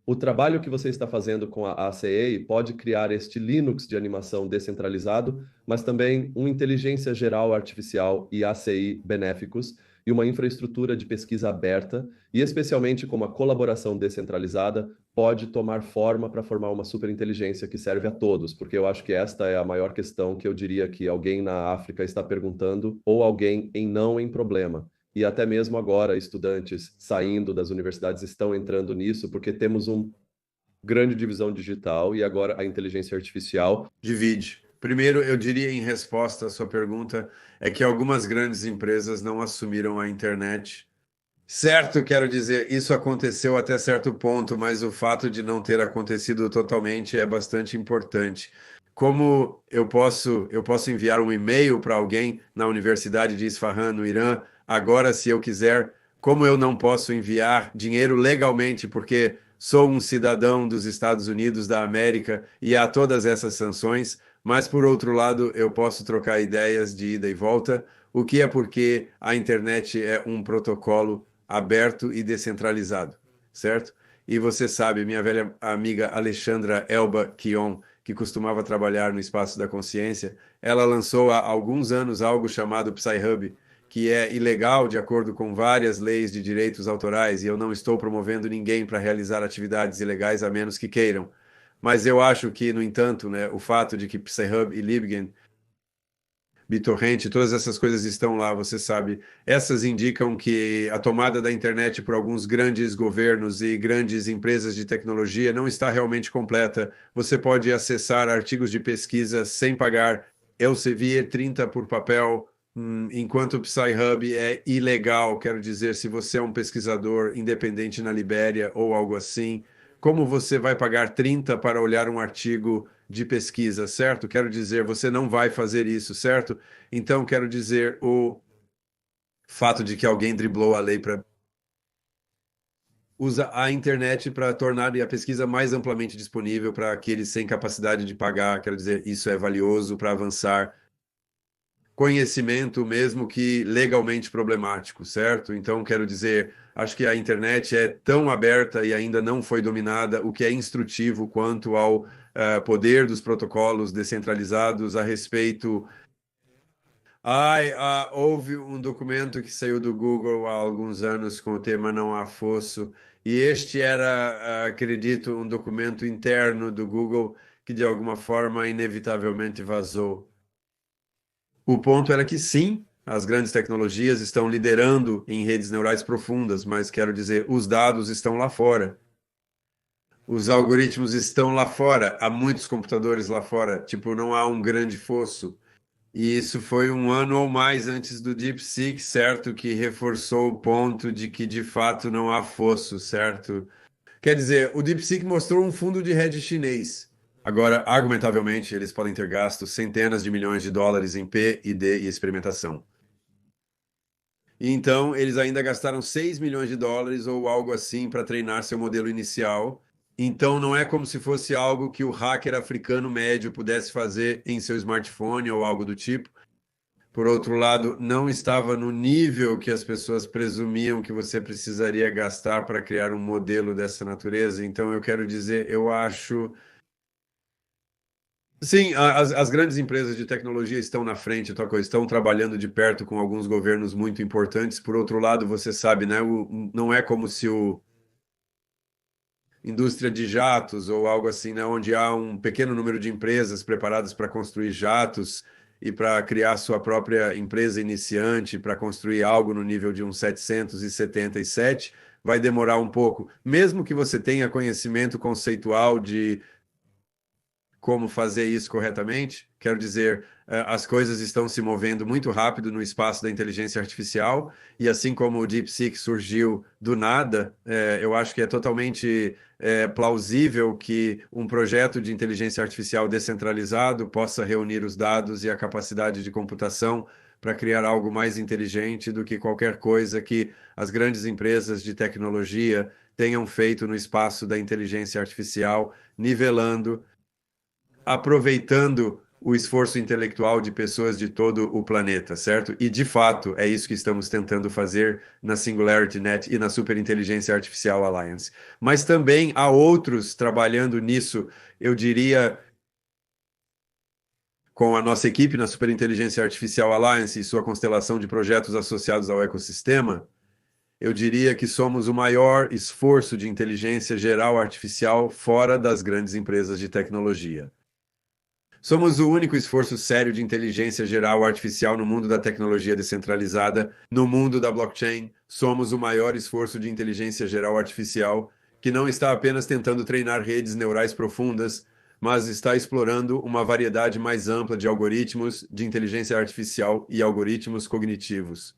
C: O trabalho que você está fazendo com a ACA pode criar este Linux de animação descentralizado, mas também uma inteligência geral artificial e ACI benéficos e uma infraestrutura de pesquisa aberta, e especialmente como a colaboração descentralizada pode tomar forma para formar uma superinteligência que serve a todos, porque eu acho que esta é a maior questão que eu diria que alguém na África está perguntando, ou alguém em não em problema. E até mesmo agora, estudantes saindo das universidades estão entrando nisso, porque temos uma grande divisão digital e agora a inteligência artificial
B: divide. Primeiro, eu diria em resposta à sua pergunta, é que algumas grandes empresas não assumiram a internet. Certo, quero dizer, isso aconteceu até certo ponto, mas o fato de não ter acontecido totalmente é bastante importante. Como eu posso enviar um e-mail para alguém na Universidade de Isfahan, no Irã, agora, se eu quiser, como eu não posso enviar dinheiro legalmente, porque sou um cidadão dos Estados Unidos da América e há todas essas sanções, mas por outro lado, eu posso trocar ideias de ida e volta, o que é porque a internet é um protocolo aberto e descentralizado, certo? E você sabe, minha velha amiga Alexandra Elba Kion, que costumava trabalhar no Espaço da Consciência, ela lançou há alguns anos algo chamado PsyHub, que é ilegal de acordo com várias leis de direitos autorais, e eu não estou promovendo ninguém para realizar atividades ilegais a menos que queiram. Mas eu acho que, no entanto, né, o fato de que Psi-Hub e Libgen, BitTorrent, todas essas coisas estão lá, você sabe, essas indicam que a tomada da internet por alguns grandes governos e grandes empresas de tecnologia não está realmente completa. Você pode acessar artigos de pesquisa sem pagar Elsevier 30 por papel, enquanto o Psi-Hub é ilegal. Quero dizer, se você é um pesquisador independente na Libéria ou algo assim, como você vai pagar 30 para olhar um artigo de pesquisa, certo? Quero dizer, você não vai fazer isso, certo? Então, quero dizer, o fato de que alguém driblou a lei para usa a internet para tornar a pesquisa mais amplamente disponível para aqueles sem capacidade de pagar. Quero dizer, isso é valioso para avançar conhecimento, mesmo que legalmente problemático, certo? Então, quero dizer, acho que a internet é tão aberta e ainda não foi dominada, o que é instrutivo quanto ao poder dos protocolos descentralizados a respeito. Houve um documento que saiu do Google há alguns anos com o tema Não há fosso, e este era, acredito, um documento interno do Google que de alguma forma inevitavelmente vazou. O ponto era que sim, as grandes tecnologias estão liderando em redes neurais profundas, mas quero dizer, os dados estão lá fora. Os algoritmos estão lá fora, há muitos computadores lá fora, tipo, não há um grande fosso. E isso foi um ano ou mais antes do DeepSeek, certo? Que reforçou o ponto de que de fato não há fosso, certo? Quer dizer, o DeepSeek mostrou um fundo de hedge chinês. Agora, argumentavelmente, eles podem ter gasto centenas de milhões de dólares em P, ID e experimentação. E então, eles ainda gastaram 6 milhões de dólares ou algo assim para treinar seu modelo inicial. Então, não é como se fosse algo que o hacker africano médio pudesse fazer em seu smartphone ou algo do tipo. Por outro lado, não estava no nível que as pessoas presumiam que você precisaria gastar para criar um modelo dessa natureza. Então, eu quero dizer, eu acho. Sim, as grandes empresas de tecnologia estão na frente, estão trabalhando de perto com alguns governos muito importantes. Por outro lado, você sabe, né, não é como se o indústria de jatos ou algo assim, né, onde há um pequeno número de empresas preparadas para construir jatos e para criar sua própria empresa iniciante, para construir algo no nível de um 777, vai demorar um pouco. Mesmo que você tenha conhecimento conceitual de como fazer isso corretamente. Quero dizer, as coisas estão se movendo muito rápido no espaço da inteligência artificial, e assim como o DeepSeek surgiu do nada, eu acho que é totalmente plausível que um projeto de inteligência artificial descentralizado possa reunir os dados e a capacidade de computação para criar algo mais inteligente do que qualquer coisa que as grandes empresas de tecnologia tenham feito no espaço da inteligência artificial, nivelando, aproveitando o esforço intelectual de pessoas de todo o planeta, certo? E, de fato, é isso que estamos tentando fazer na SingularityNet e na Superinteligência Artificial Alliance. Mas também há outros trabalhando nisso, eu diria, com a nossa equipe na Superinteligência Artificial Alliance e sua constelação de projetos associados ao ecossistema. Eu diria que somos o maior esforço de inteligência geral artificial fora das grandes empresas de tecnologia. Somos o único esforço sério de inteligência geral artificial no mundo da tecnologia descentralizada, no mundo da blockchain. Somos o maior esforço de inteligência geral artificial que não está apenas tentando treinar redes neurais profundas, mas está explorando uma variedade mais ampla de algoritmos de inteligência artificial e algoritmos cognitivos.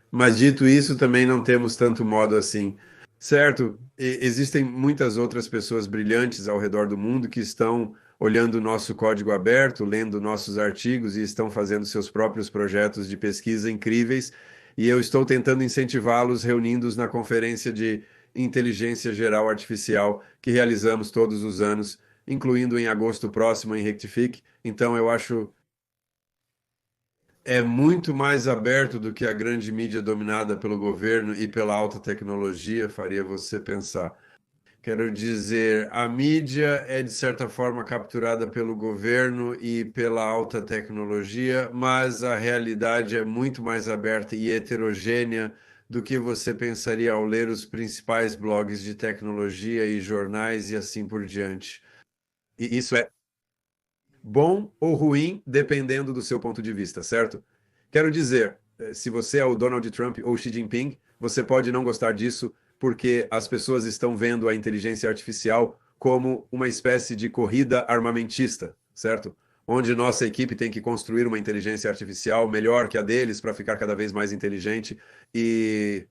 B: Mas dito isso, também não temos tanto modo assim. Certo, existem muitas outras pessoas brilhantes ao redor do mundo que estão olhando o nosso código aberto, lendo nossos artigos e estão fazendo seus próprios projetos de pesquisa incríveis, e eu estou tentando incentivá-los, reunindo-os na conferência de inteligência geral artificial que realizamos todos os anos, incluindo em agosto próximo em Rectifique. Então, eu acho é muito mais aberto do que a grande mídia dominada pelo governo e pela alta tecnologia faria você pensar. Quero dizer, a mídia é de certa forma capturada pelo governo e pela alta tecnologia, mas a realidade é muito mais aberta e heterogênea do que você pensaria ao ler os principais blogs de tecnologia e jornais e assim por diante. E isso é bom ou ruim, dependendo do seu ponto de vista, certo? Quero dizer, se você é o Donald Trump ou Xi Jinping, você pode não gostar disso porque as pessoas estão vendo a inteligência artificial como uma espécie de corrida armamentista, certo? Onde nossa equipe tem que construir uma inteligência artificial melhor que a deles para ficar cada vez mais inteligente. E,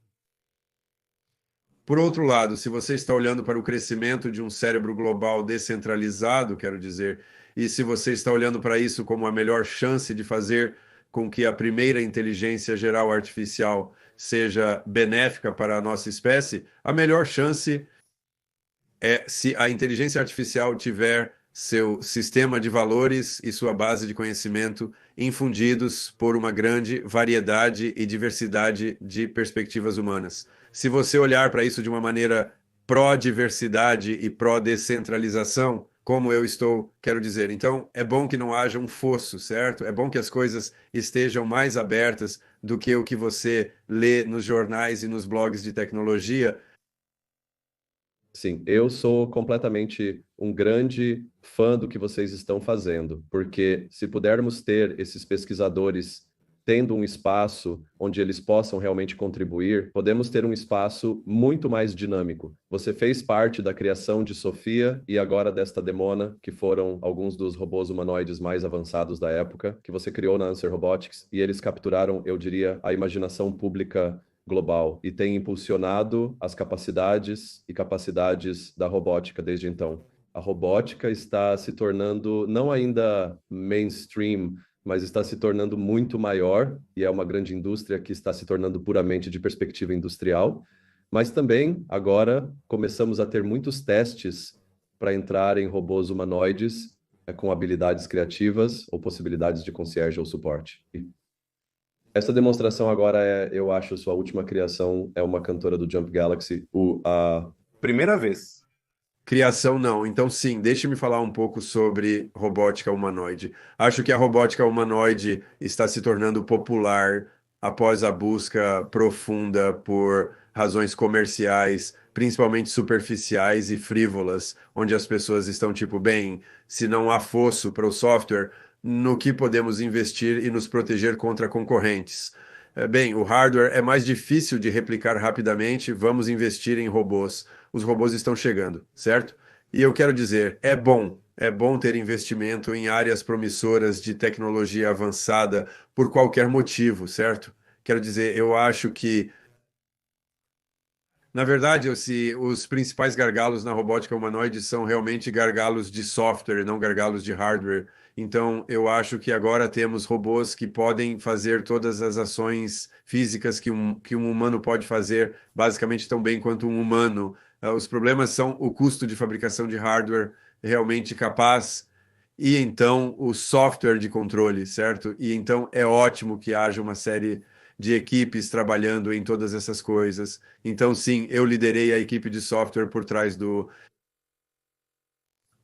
B: por outro lado, se você está olhando para o crescimento de um cérebro global descentralizado, quero dizer, e se você está olhando para isso como a melhor chance de fazer com que a primeira inteligência geral artificial seja benéfica para a nossa espécie, a melhor chance é se a inteligência artificial tiver seu sistema de valores e sua base de conhecimento infundidos por uma grande variedade e diversidade de perspectivas humanas. Se você olhar para isso de uma maneira pró-diversidade e pró-descentralização, como eu estou, quero dizer, então é bom que não haja um fosso, certo? É bom que as coisas estejam mais abertas do que o que você lê nos jornais e nos blogs de tecnologia.
C: Sim, eu sou completamente um grande fã do que vocês estão fazendo, porque se pudermos ter esses pesquisadores tendo um espaço onde eles possam realmente contribuir, podemos ter um espaço muito mais dinâmico. Você fez parte da criação de Sofia e agora desta Demona, que foram alguns dos robôs humanoides mais avançados da época, que você criou na Answer Robotics, e eles capturaram, eu diria, a imaginação pública global e tem impulsionado as capacidades e capacidades da robótica desde então. A robótica está se tornando não ainda mainstream, mas está se tornando muito maior e é uma grande indústria que está se tornando puramente de perspectiva industrial. Mas também agora começamos a ter muitos testes para entrar em robôs humanoides com habilidades criativas ou possibilidades de concierge ou suporte. Essa demonstração agora eu acho, sua última criação é uma cantora do Jump Galaxy, a
D: Primeira vez.
B: Criação não. Então, sim, deixe-me falar um pouco sobre robótica humanoide. Acho que a robótica humanoide está se tornando popular após a busca profunda por razões comerciais, principalmente superficiais e frívolas, onde as pessoas estão tipo, bem, se não há fosso para o software, no que podemos investir e nos proteger contra concorrentes? Bem, o hardware é mais difícil de replicar rapidamente, vamos investir em robôs. Os robôs estão chegando, certo? E eu quero dizer, é bom ter investimento em áreas promissoras de tecnologia avançada por qualquer motivo, certo? Quero dizer, eu acho que, na verdade, se os principais gargalos na robótica humanoide são realmente gargalos de software, não gargalos de hardware. Então, eu acho que agora temos robôs que podem fazer todas as ações físicas que um humano pode fazer, basicamente tão bem quanto um humano. Os problemas são o custo de fabricação de hardware realmente capaz e então o software de controle, certo? E então é ótimo que haja uma série de equipes trabalhando em todas essas coisas. Então, sim, eu liderei a equipe de software por trás do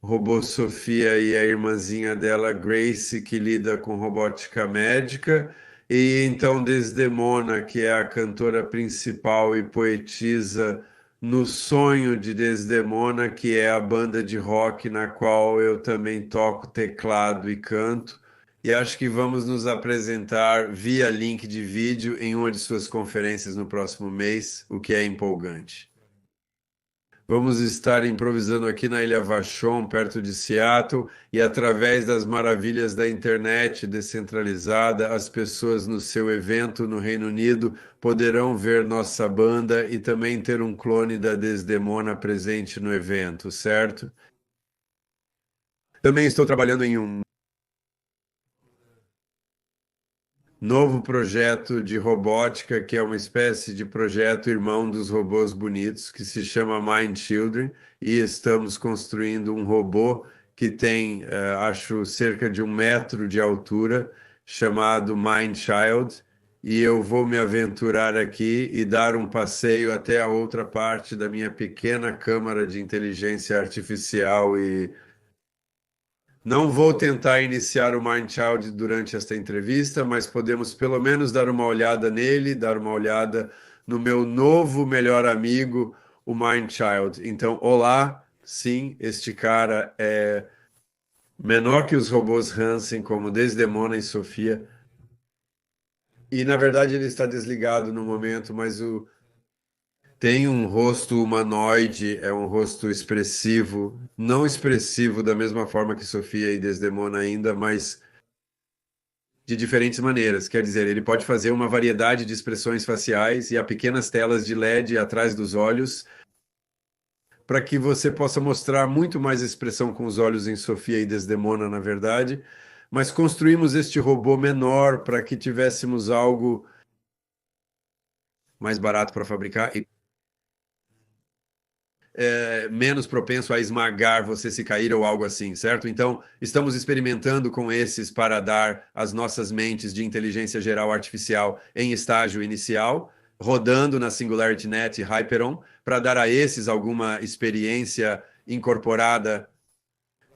B: Robô Sofia e a irmãzinha dela, Grace, que lida com robótica médica. E então Desdemona, que é a cantora principal e poetisa no Sonho de Desdemona, que é a banda de rock na qual eu também toco teclado e canto. E acho que vamos nos apresentar via link de vídeo em uma de suas conferências no próximo mês, o que é empolgante. Vamos estar improvisando aqui na Ilha Vashon, perto de Seattle, e através das maravilhas da internet descentralizada, as pessoas no seu evento no Reino Unido poderão ver nossa banda e também ter um clone da Desdemona presente no evento, certo? Também estou trabalhando em um novo projeto de robótica, que é uma espécie de projeto irmão dos robôs bonitos, que se chama Mind Children, e estamos construindo um robô que tem, acho, cerca de 1 metro de altura, chamado Mind Child, e eu vou me aventurar aqui e dar um passeio até a outra parte da minha pequena câmara de inteligência artificial e não vou tentar iniciar o Mindchild durante esta entrevista, mas podemos pelo menos dar uma olhada nele, dar uma olhada no meu novo melhor amigo, o Mindchild. Então, olá, sim, este cara é menor que os robôs Hansen, como Desdemona e Sofia. E na verdade ele está desligado no momento, mas tem um rosto humanoide, é um rosto expressivo, não expressivo da mesma forma que Sofia e Desdemona ainda, mas de diferentes maneiras. Quer dizer, ele pode fazer uma variedade de expressões faciais e há pequenas telas de LED atrás dos olhos para que você possa mostrar muito mais expressão com os olhos em Sofia e Desdemona, na verdade. Mas construímos este robô menor para que tivéssemos algo mais barato para fabricar e menos propenso a esmagar você se cair ou algo assim, certo? Então, estamos experimentando com esses para dar às nossas mentes de inteligência geral artificial em estágio inicial, rodando na SingularityNet e Hyperon, para dar a esses alguma experiência incorporada.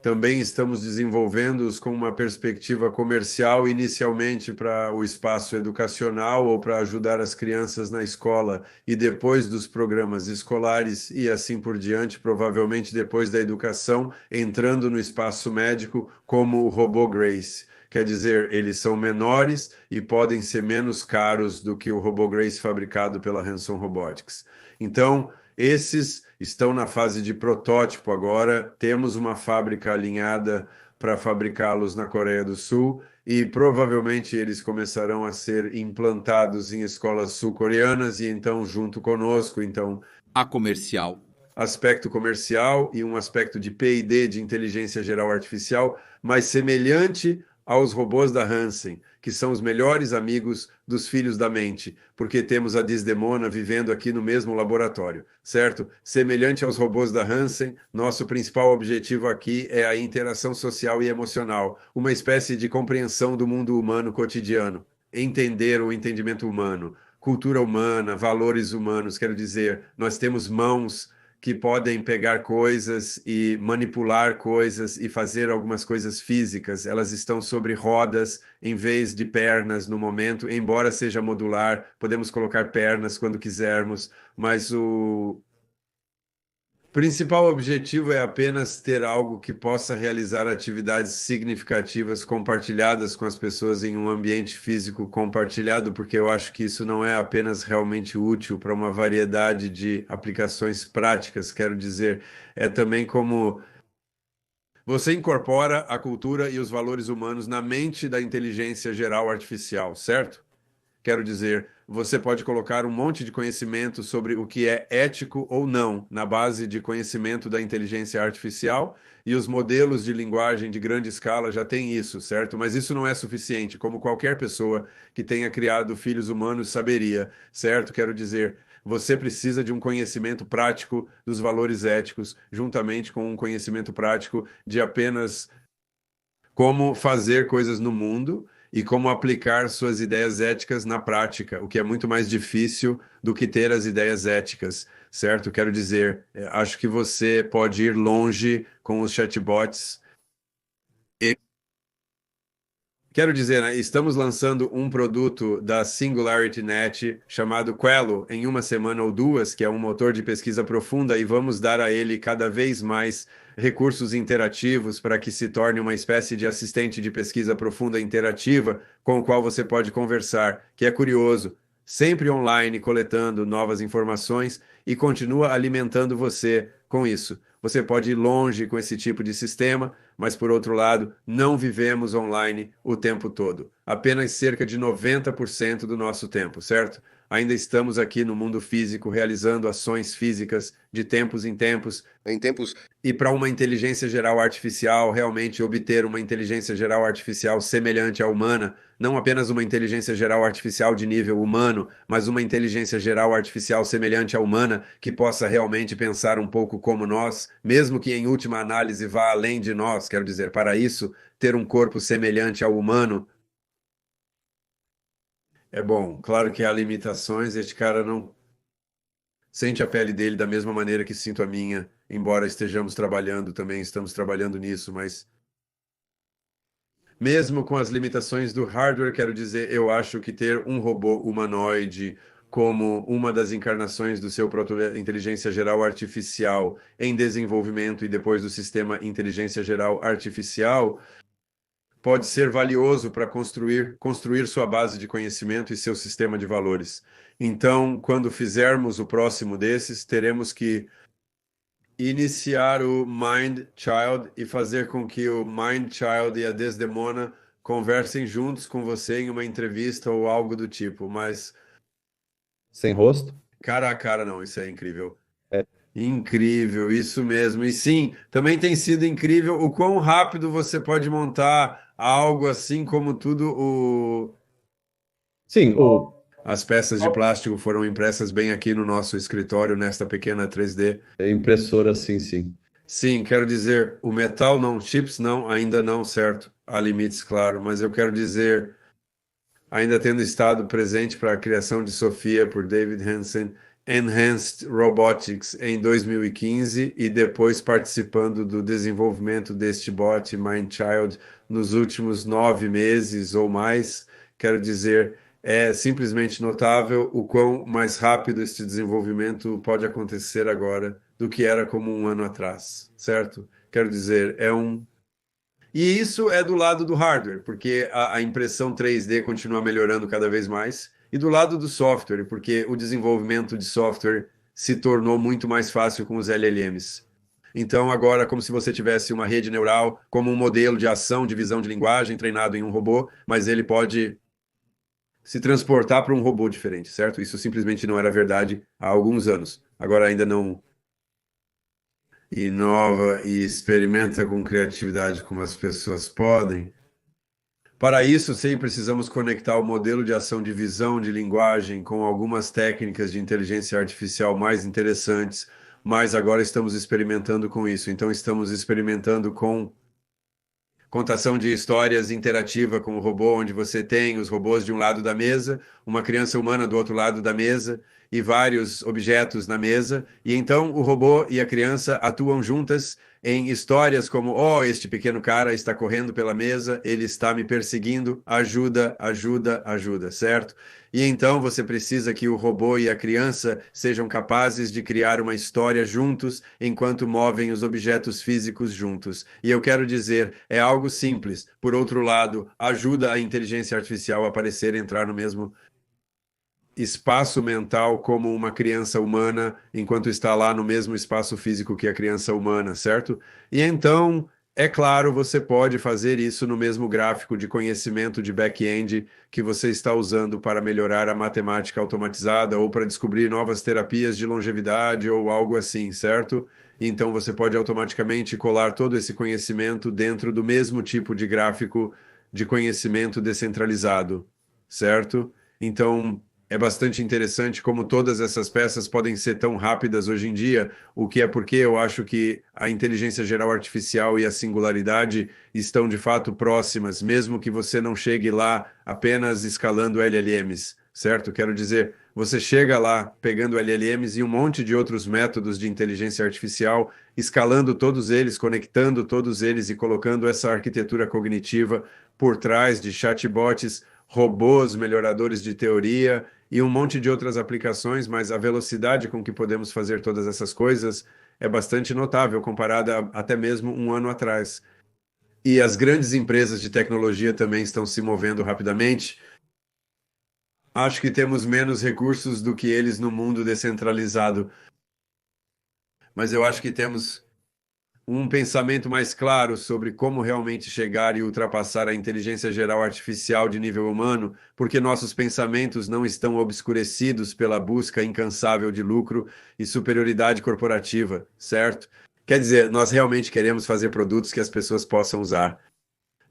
B: Também estamos desenvolvendo-os com uma perspectiva comercial, inicialmente para o espaço educacional ou para ajudar as crianças na escola e depois dos programas escolares e assim por diante, provavelmente depois da educação, entrando no espaço médico como o robô Grace. Quer dizer, eles são menores e podem ser menos caros do que o robô Grace fabricado pela Hanson Robotics. Então, esses estão na fase de protótipo agora. Temos uma fábrica alinhada para fabricá-los na Coreia do Sul e provavelmente eles começarão a ser implantados em escolas sul-coreanas e então junto conosco, então
D: A comercial.
B: aspecto comercial e um aspecto de P&D, de inteligência geral artificial, mais semelhante aos robôs da Hansen, que são os melhores amigos dos filhos da mente, porque temos a Desdemona vivendo aqui no mesmo laboratório, certo? Semelhante aos robôs da Hansen, nosso principal objetivo aqui é a interação social e emocional, uma espécie de compreensão do mundo humano cotidiano, entender o entendimento humano, cultura humana, valores humanos, quero dizer, nós temos mãos que podem pegar coisas e manipular coisas e fazer algumas coisas físicas. Elas estão sobre rodas em vez de pernas no momento, embora seja modular, podemos colocar pernas quando quisermos, mas o principal objetivo é apenas ter algo que possa realizar atividades significativas compartilhadas com as pessoas em um ambiente físico compartilhado, porque eu acho que isso não é apenas realmente útil para uma variedade de aplicações práticas, quero dizer, é também como você incorpora a cultura e os valores humanos na mente da inteligência geral artificial, certo? Quero dizer, você pode colocar um monte de conhecimento sobre o que é ético ou não na base de conhecimento da inteligência artificial e os modelos de linguagem de grande escala já têm isso, certo? Mas isso não é suficiente, como qualquer pessoa que tenha criado filhos humanos saberia, certo? Quero dizer, você precisa de um conhecimento prático dos valores éticos, juntamente com um conhecimento prático de apenas como fazer coisas no mundo e como aplicar suas ideias éticas na prática, o que é muito mais difícil do que ter as ideias éticas, certo? Quero dizer, acho que você pode ir longe com os chatbots. E quero dizer, né, estamos lançando um produto da SingularityNet chamado Quello em uma semana ou duas, que é um motor de pesquisa profunda, e vamos dar a ele cada vez mais recursos interativos para que se torne uma espécie de assistente de pesquisa profunda interativa com o qual você pode conversar, que é curioso, sempre online, coletando novas informações e continua alimentando você com isso. Você pode ir longe com esse tipo de sistema, mas por outro lado, não vivemos online o tempo todo. Apenas cerca de 90% do nosso tempo, certo? Ainda estamos aqui no mundo físico realizando ações físicas de tempos em tempos, e para uma inteligência geral artificial realmente obter uma inteligência geral artificial semelhante à humana, não apenas uma inteligência geral artificial de nível humano, mas uma inteligência geral artificial semelhante à humana que possa realmente pensar um pouco como nós, mesmo que em última análise vá além de nós, quero dizer, para isso, ter um corpo semelhante ao humano É bom. Claro que há limitações, este cara não sente a pele dele da mesma maneira que sinto a minha, embora estejamos trabalhando também, estamos trabalhando nisso, mas mesmo com as limitações do hardware, quero dizer, eu acho que ter um robô humanoide como uma das encarnações do seu inteligência geral artificial em desenvolvimento e depois do sistema inteligência geral artificial pode ser valioso para construir sua base de conhecimento e seu sistema de valores. Então, quando fizermos o próximo desses, teremos que iniciar o Mind Child e fazer com que o Mind Child e a Desdemona conversem juntos com você em uma entrevista ou algo do tipo, mas
C: Sem rosto?
B: cara a cara não, isso é incrível.
C: É.
B: Incrível, isso mesmo. E sim, também tem sido incrível o quão rápido você pode montar algo assim como tudo
C: Sim,
B: as peças de plástico foram impressas bem aqui no nosso escritório, nesta pequena 3D.
C: impressora, sim, sim.
B: Sim, quero dizer, o metal não, chips não, ainda não, certo? Há limites, claro, mas eu quero dizer, ainda tendo estado presente para a criação de Sofia por David Hansen, Enhanced Robotics em 2015 e depois participando do desenvolvimento deste bot Mindchild nos últimos 9 meses ou mais, quero dizer, é simplesmente notável o quão mais rápido este desenvolvimento pode acontecer agora do que era como um ano atrás, certo? Quero dizer, é um. E isso é do lado do hardware, porque a impressão 3D continua melhorando cada vez mais, e do lado do software, porque o desenvolvimento de software se tornou muito mais fácil com os LLMs. Então, agora, como se você tivesse uma rede neural como um modelo de ação, de visão de linguagem treinado em um robô, mas ele pode se transportar para um robô diferente, certo? Isso simplesmente não era verdade há alguns anos. Agora ainda não inova e experimenta com criatividade como as pessoas podem. Para isso, sim, precisamos conectar o modelo de ação de visão de linguagem com algumas técnicas de inteligência artificial mais interessantes, mas agora estamos experimentando com isso. Então, estamos experimentando com contação de histórias interativa com o robô, onde você tem os robôs de um lado da mesa, uma criança humana do outro lado da mesa e vários objetos na mesa, e então o robô e a criança atuam juntas em histórias como: oh, este pequeno cara está correndo pela mesa, ele está me perseguindo, ajuda, ajuda, ajuda, certo? E então você precisa que o robô e a criança sejam capazes de criar uma história juntos enquanto movem os objetos físicos juntos. E eu quero dizer, é algo simples. Por outro lado, ajuda a inteligência artificial a aparecer, entrar no mesmo espaço mental como uma criança humana, enquanto está lá no mesmo espaço físico que a criança humana, certo? E então, é claro, você pode fazer isso no mesmo gráfico de conhecimento de back-end que você está usando para melhorar a matemática automatizada ou para descobrir novas terapias de longevidade ou algo assim, certo? Então, você pode automaticamente colar todo esse conhecimento dentro do mesmo tipo de gráfico de conhecimento descentralizado, certo? Então, é bastante interessante como todas essas peças podem ser tão rápidas hoje em dia, o que é porque eu acho que a inteligência geral artificial e a singularidade estão de fato próximas, mesmo que você não chegue lá apenas escalando LLMs, certo? Quero dizer, você chega lá pegando LLMs e um monte de outros métodos de inteligência artificial, escalando todos eles, conectando todos eles e colocando essa arquitetura cognitiva por trás de chatbots, robôs, melhoradores de teoria e um monte de outras aplicações, mas a velocidade com que podemos fazer todas essas coisas é bastante notável comparada até mesmo um ano atrás. E as grandes empresas de tecnologia também estão se movendo rapidamente. Acho que temos menos recursos do que eles no mundo descentralizado, mas eu acho que temos um pensamento mais claro sobre como realmente chegar e ultrapassar a inteligência geral artificial de nível humano, porque nossos pensamentos não estão obscurecidos pela busca incansável de lucro e superioridade corporativa, certo? Quer dizer, nós realmente queremos fazer produtos que as pessoas possam usar.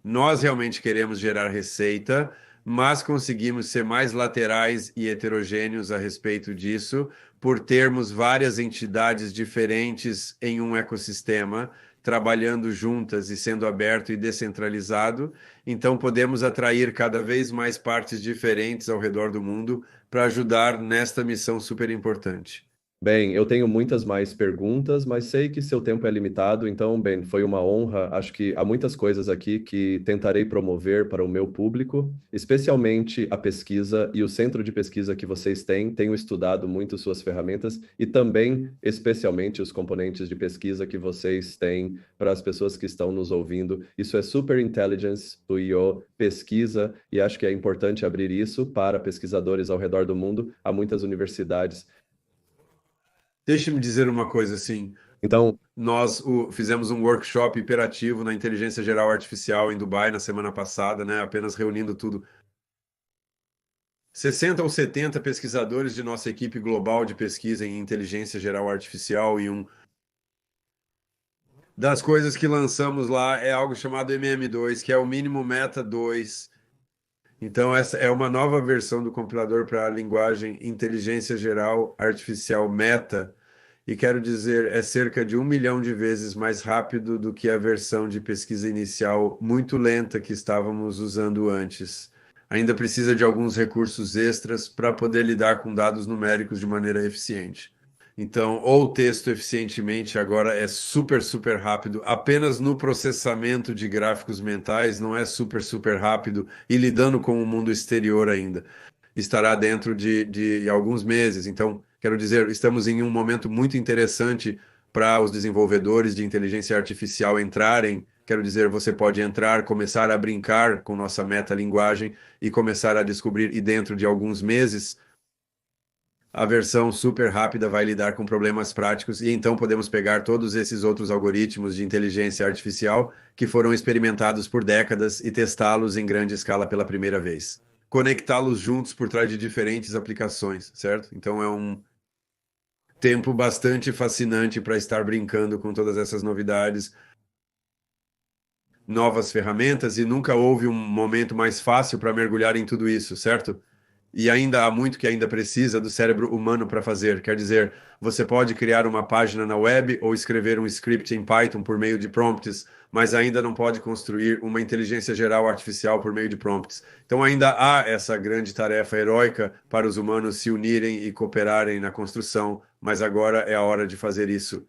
B: Nós realmente queremos gerar receita, mas conseguimos ser mais laterais e heterogêneos a respeito disso, por termos várias entidades diferentes em um ecossistema trabalhando juntas e sendo aberto e descentralizado, então podemos atrair cada vez mais partes diferentes ao redor do mundo para ajudar nesta missão super importante.
C: Bem, eu tenho muitas mais perguntas, mas sei que seu tempo é limitado, então, bem, foi uma honra. Acho que há muitas coisas aqui que tentarei promover para o meu público, especialmente a pesquisa e o centro de pesquisa que vocês têm. Tenho estudado muito suas ferramentas e também, especialmente, os componentes de pesquisa que vocês têm para as pessoas que estão nos ouvindo. Isso é Super Intelligence do IO Pesquisa, e acho que é importante abrir isso para pesquisadores ao redor do mundo. Há muitas universidades.
B: Deixe-me dizer uma coisa assim.
C: Então,
B: Nós fizemos um workshop hiperativo na inteligência geral artificial em Dubai na semana passada, né? Apenas reunindo tudo. 60 ou 70 pesquisadores de nossa equipe global de pesquisa em inteligência geral artificial, e das coisas que lançamos lá é algo chamado MM2, que é o mínimo Meta 2. Então, essa é uma nova versão do compilador para a linguagem inteligência geral artificial Meta. E quero dizer, é cerca de 1 milhão de vezes mais rápido do que a versão de pesquisa inicial muito lenta que estávamos usando antes. Ainda precisa de alguns recursos extras para poder lidar com dados numéricos de maneira eficiente. Então, ou o texto eficientemente agora é super, super rápido. Apenas no processamento de gráficos mentais não é super, super rápido e lidando com o mundo exterior ainda. Estará dentro de alguns meses. Então, quero dizer, estamos em um momento muito interessante para os desenvolvedores de inteligência artificial entrarem. Quero dizer, você pode entrar, começar a brincar com nossa metalinguagem e começar a descobrir, e dentro de alguns meses, a versão super rápida vai lidar com problemas práticos, e então podemos pegar todos esses outros algoritmos de inteligência artificial que foram experimentados por décadas e testá-los em grande escala pela primeira vez. Conectá-los juntos por trás de diferentes aplicações, certo? Então é um tempo bastante fascinante para estar brincando com todas essas novidades, novas ferramentas, e nunca houve um momento mais fácil para mergulhar em tudo isso, certo? E ainda há muito que ainda precisa do cérebro humano para fazer. Quer dizer, você pode criar uma página na web ou escrever um script em Python por meio de prompts, mas ainda não pode construir uma inteligência geral artificial por meio de prompts. Então ainda há essa grande tarefa heróica para os humanos se unirem e cooperarem na construção, mas agora é a hora de fazer isso.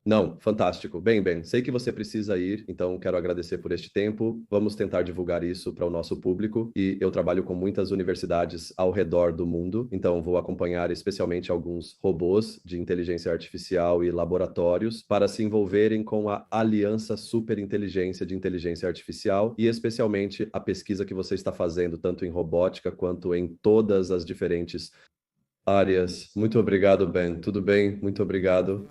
C: não, fantástico. Bem, sei que você precisa ir, então quero agradecer por este tempo. Vamos tentar divulgar isso para o nosso público, e eu trabalho com muitas universidades ao redor do mundo, então vou acompanhar especialmente alguns robôs de inteligência artificial e laboratórios para se envolverem com a Aliança Superinteligência de Inteligência Artificial, e especialmente a pesquisa que você está fazendo tanto em robótica quanto em todas as diferentes áreas. Muito obrigado, Ben. Tudo bem? Muito obrigado.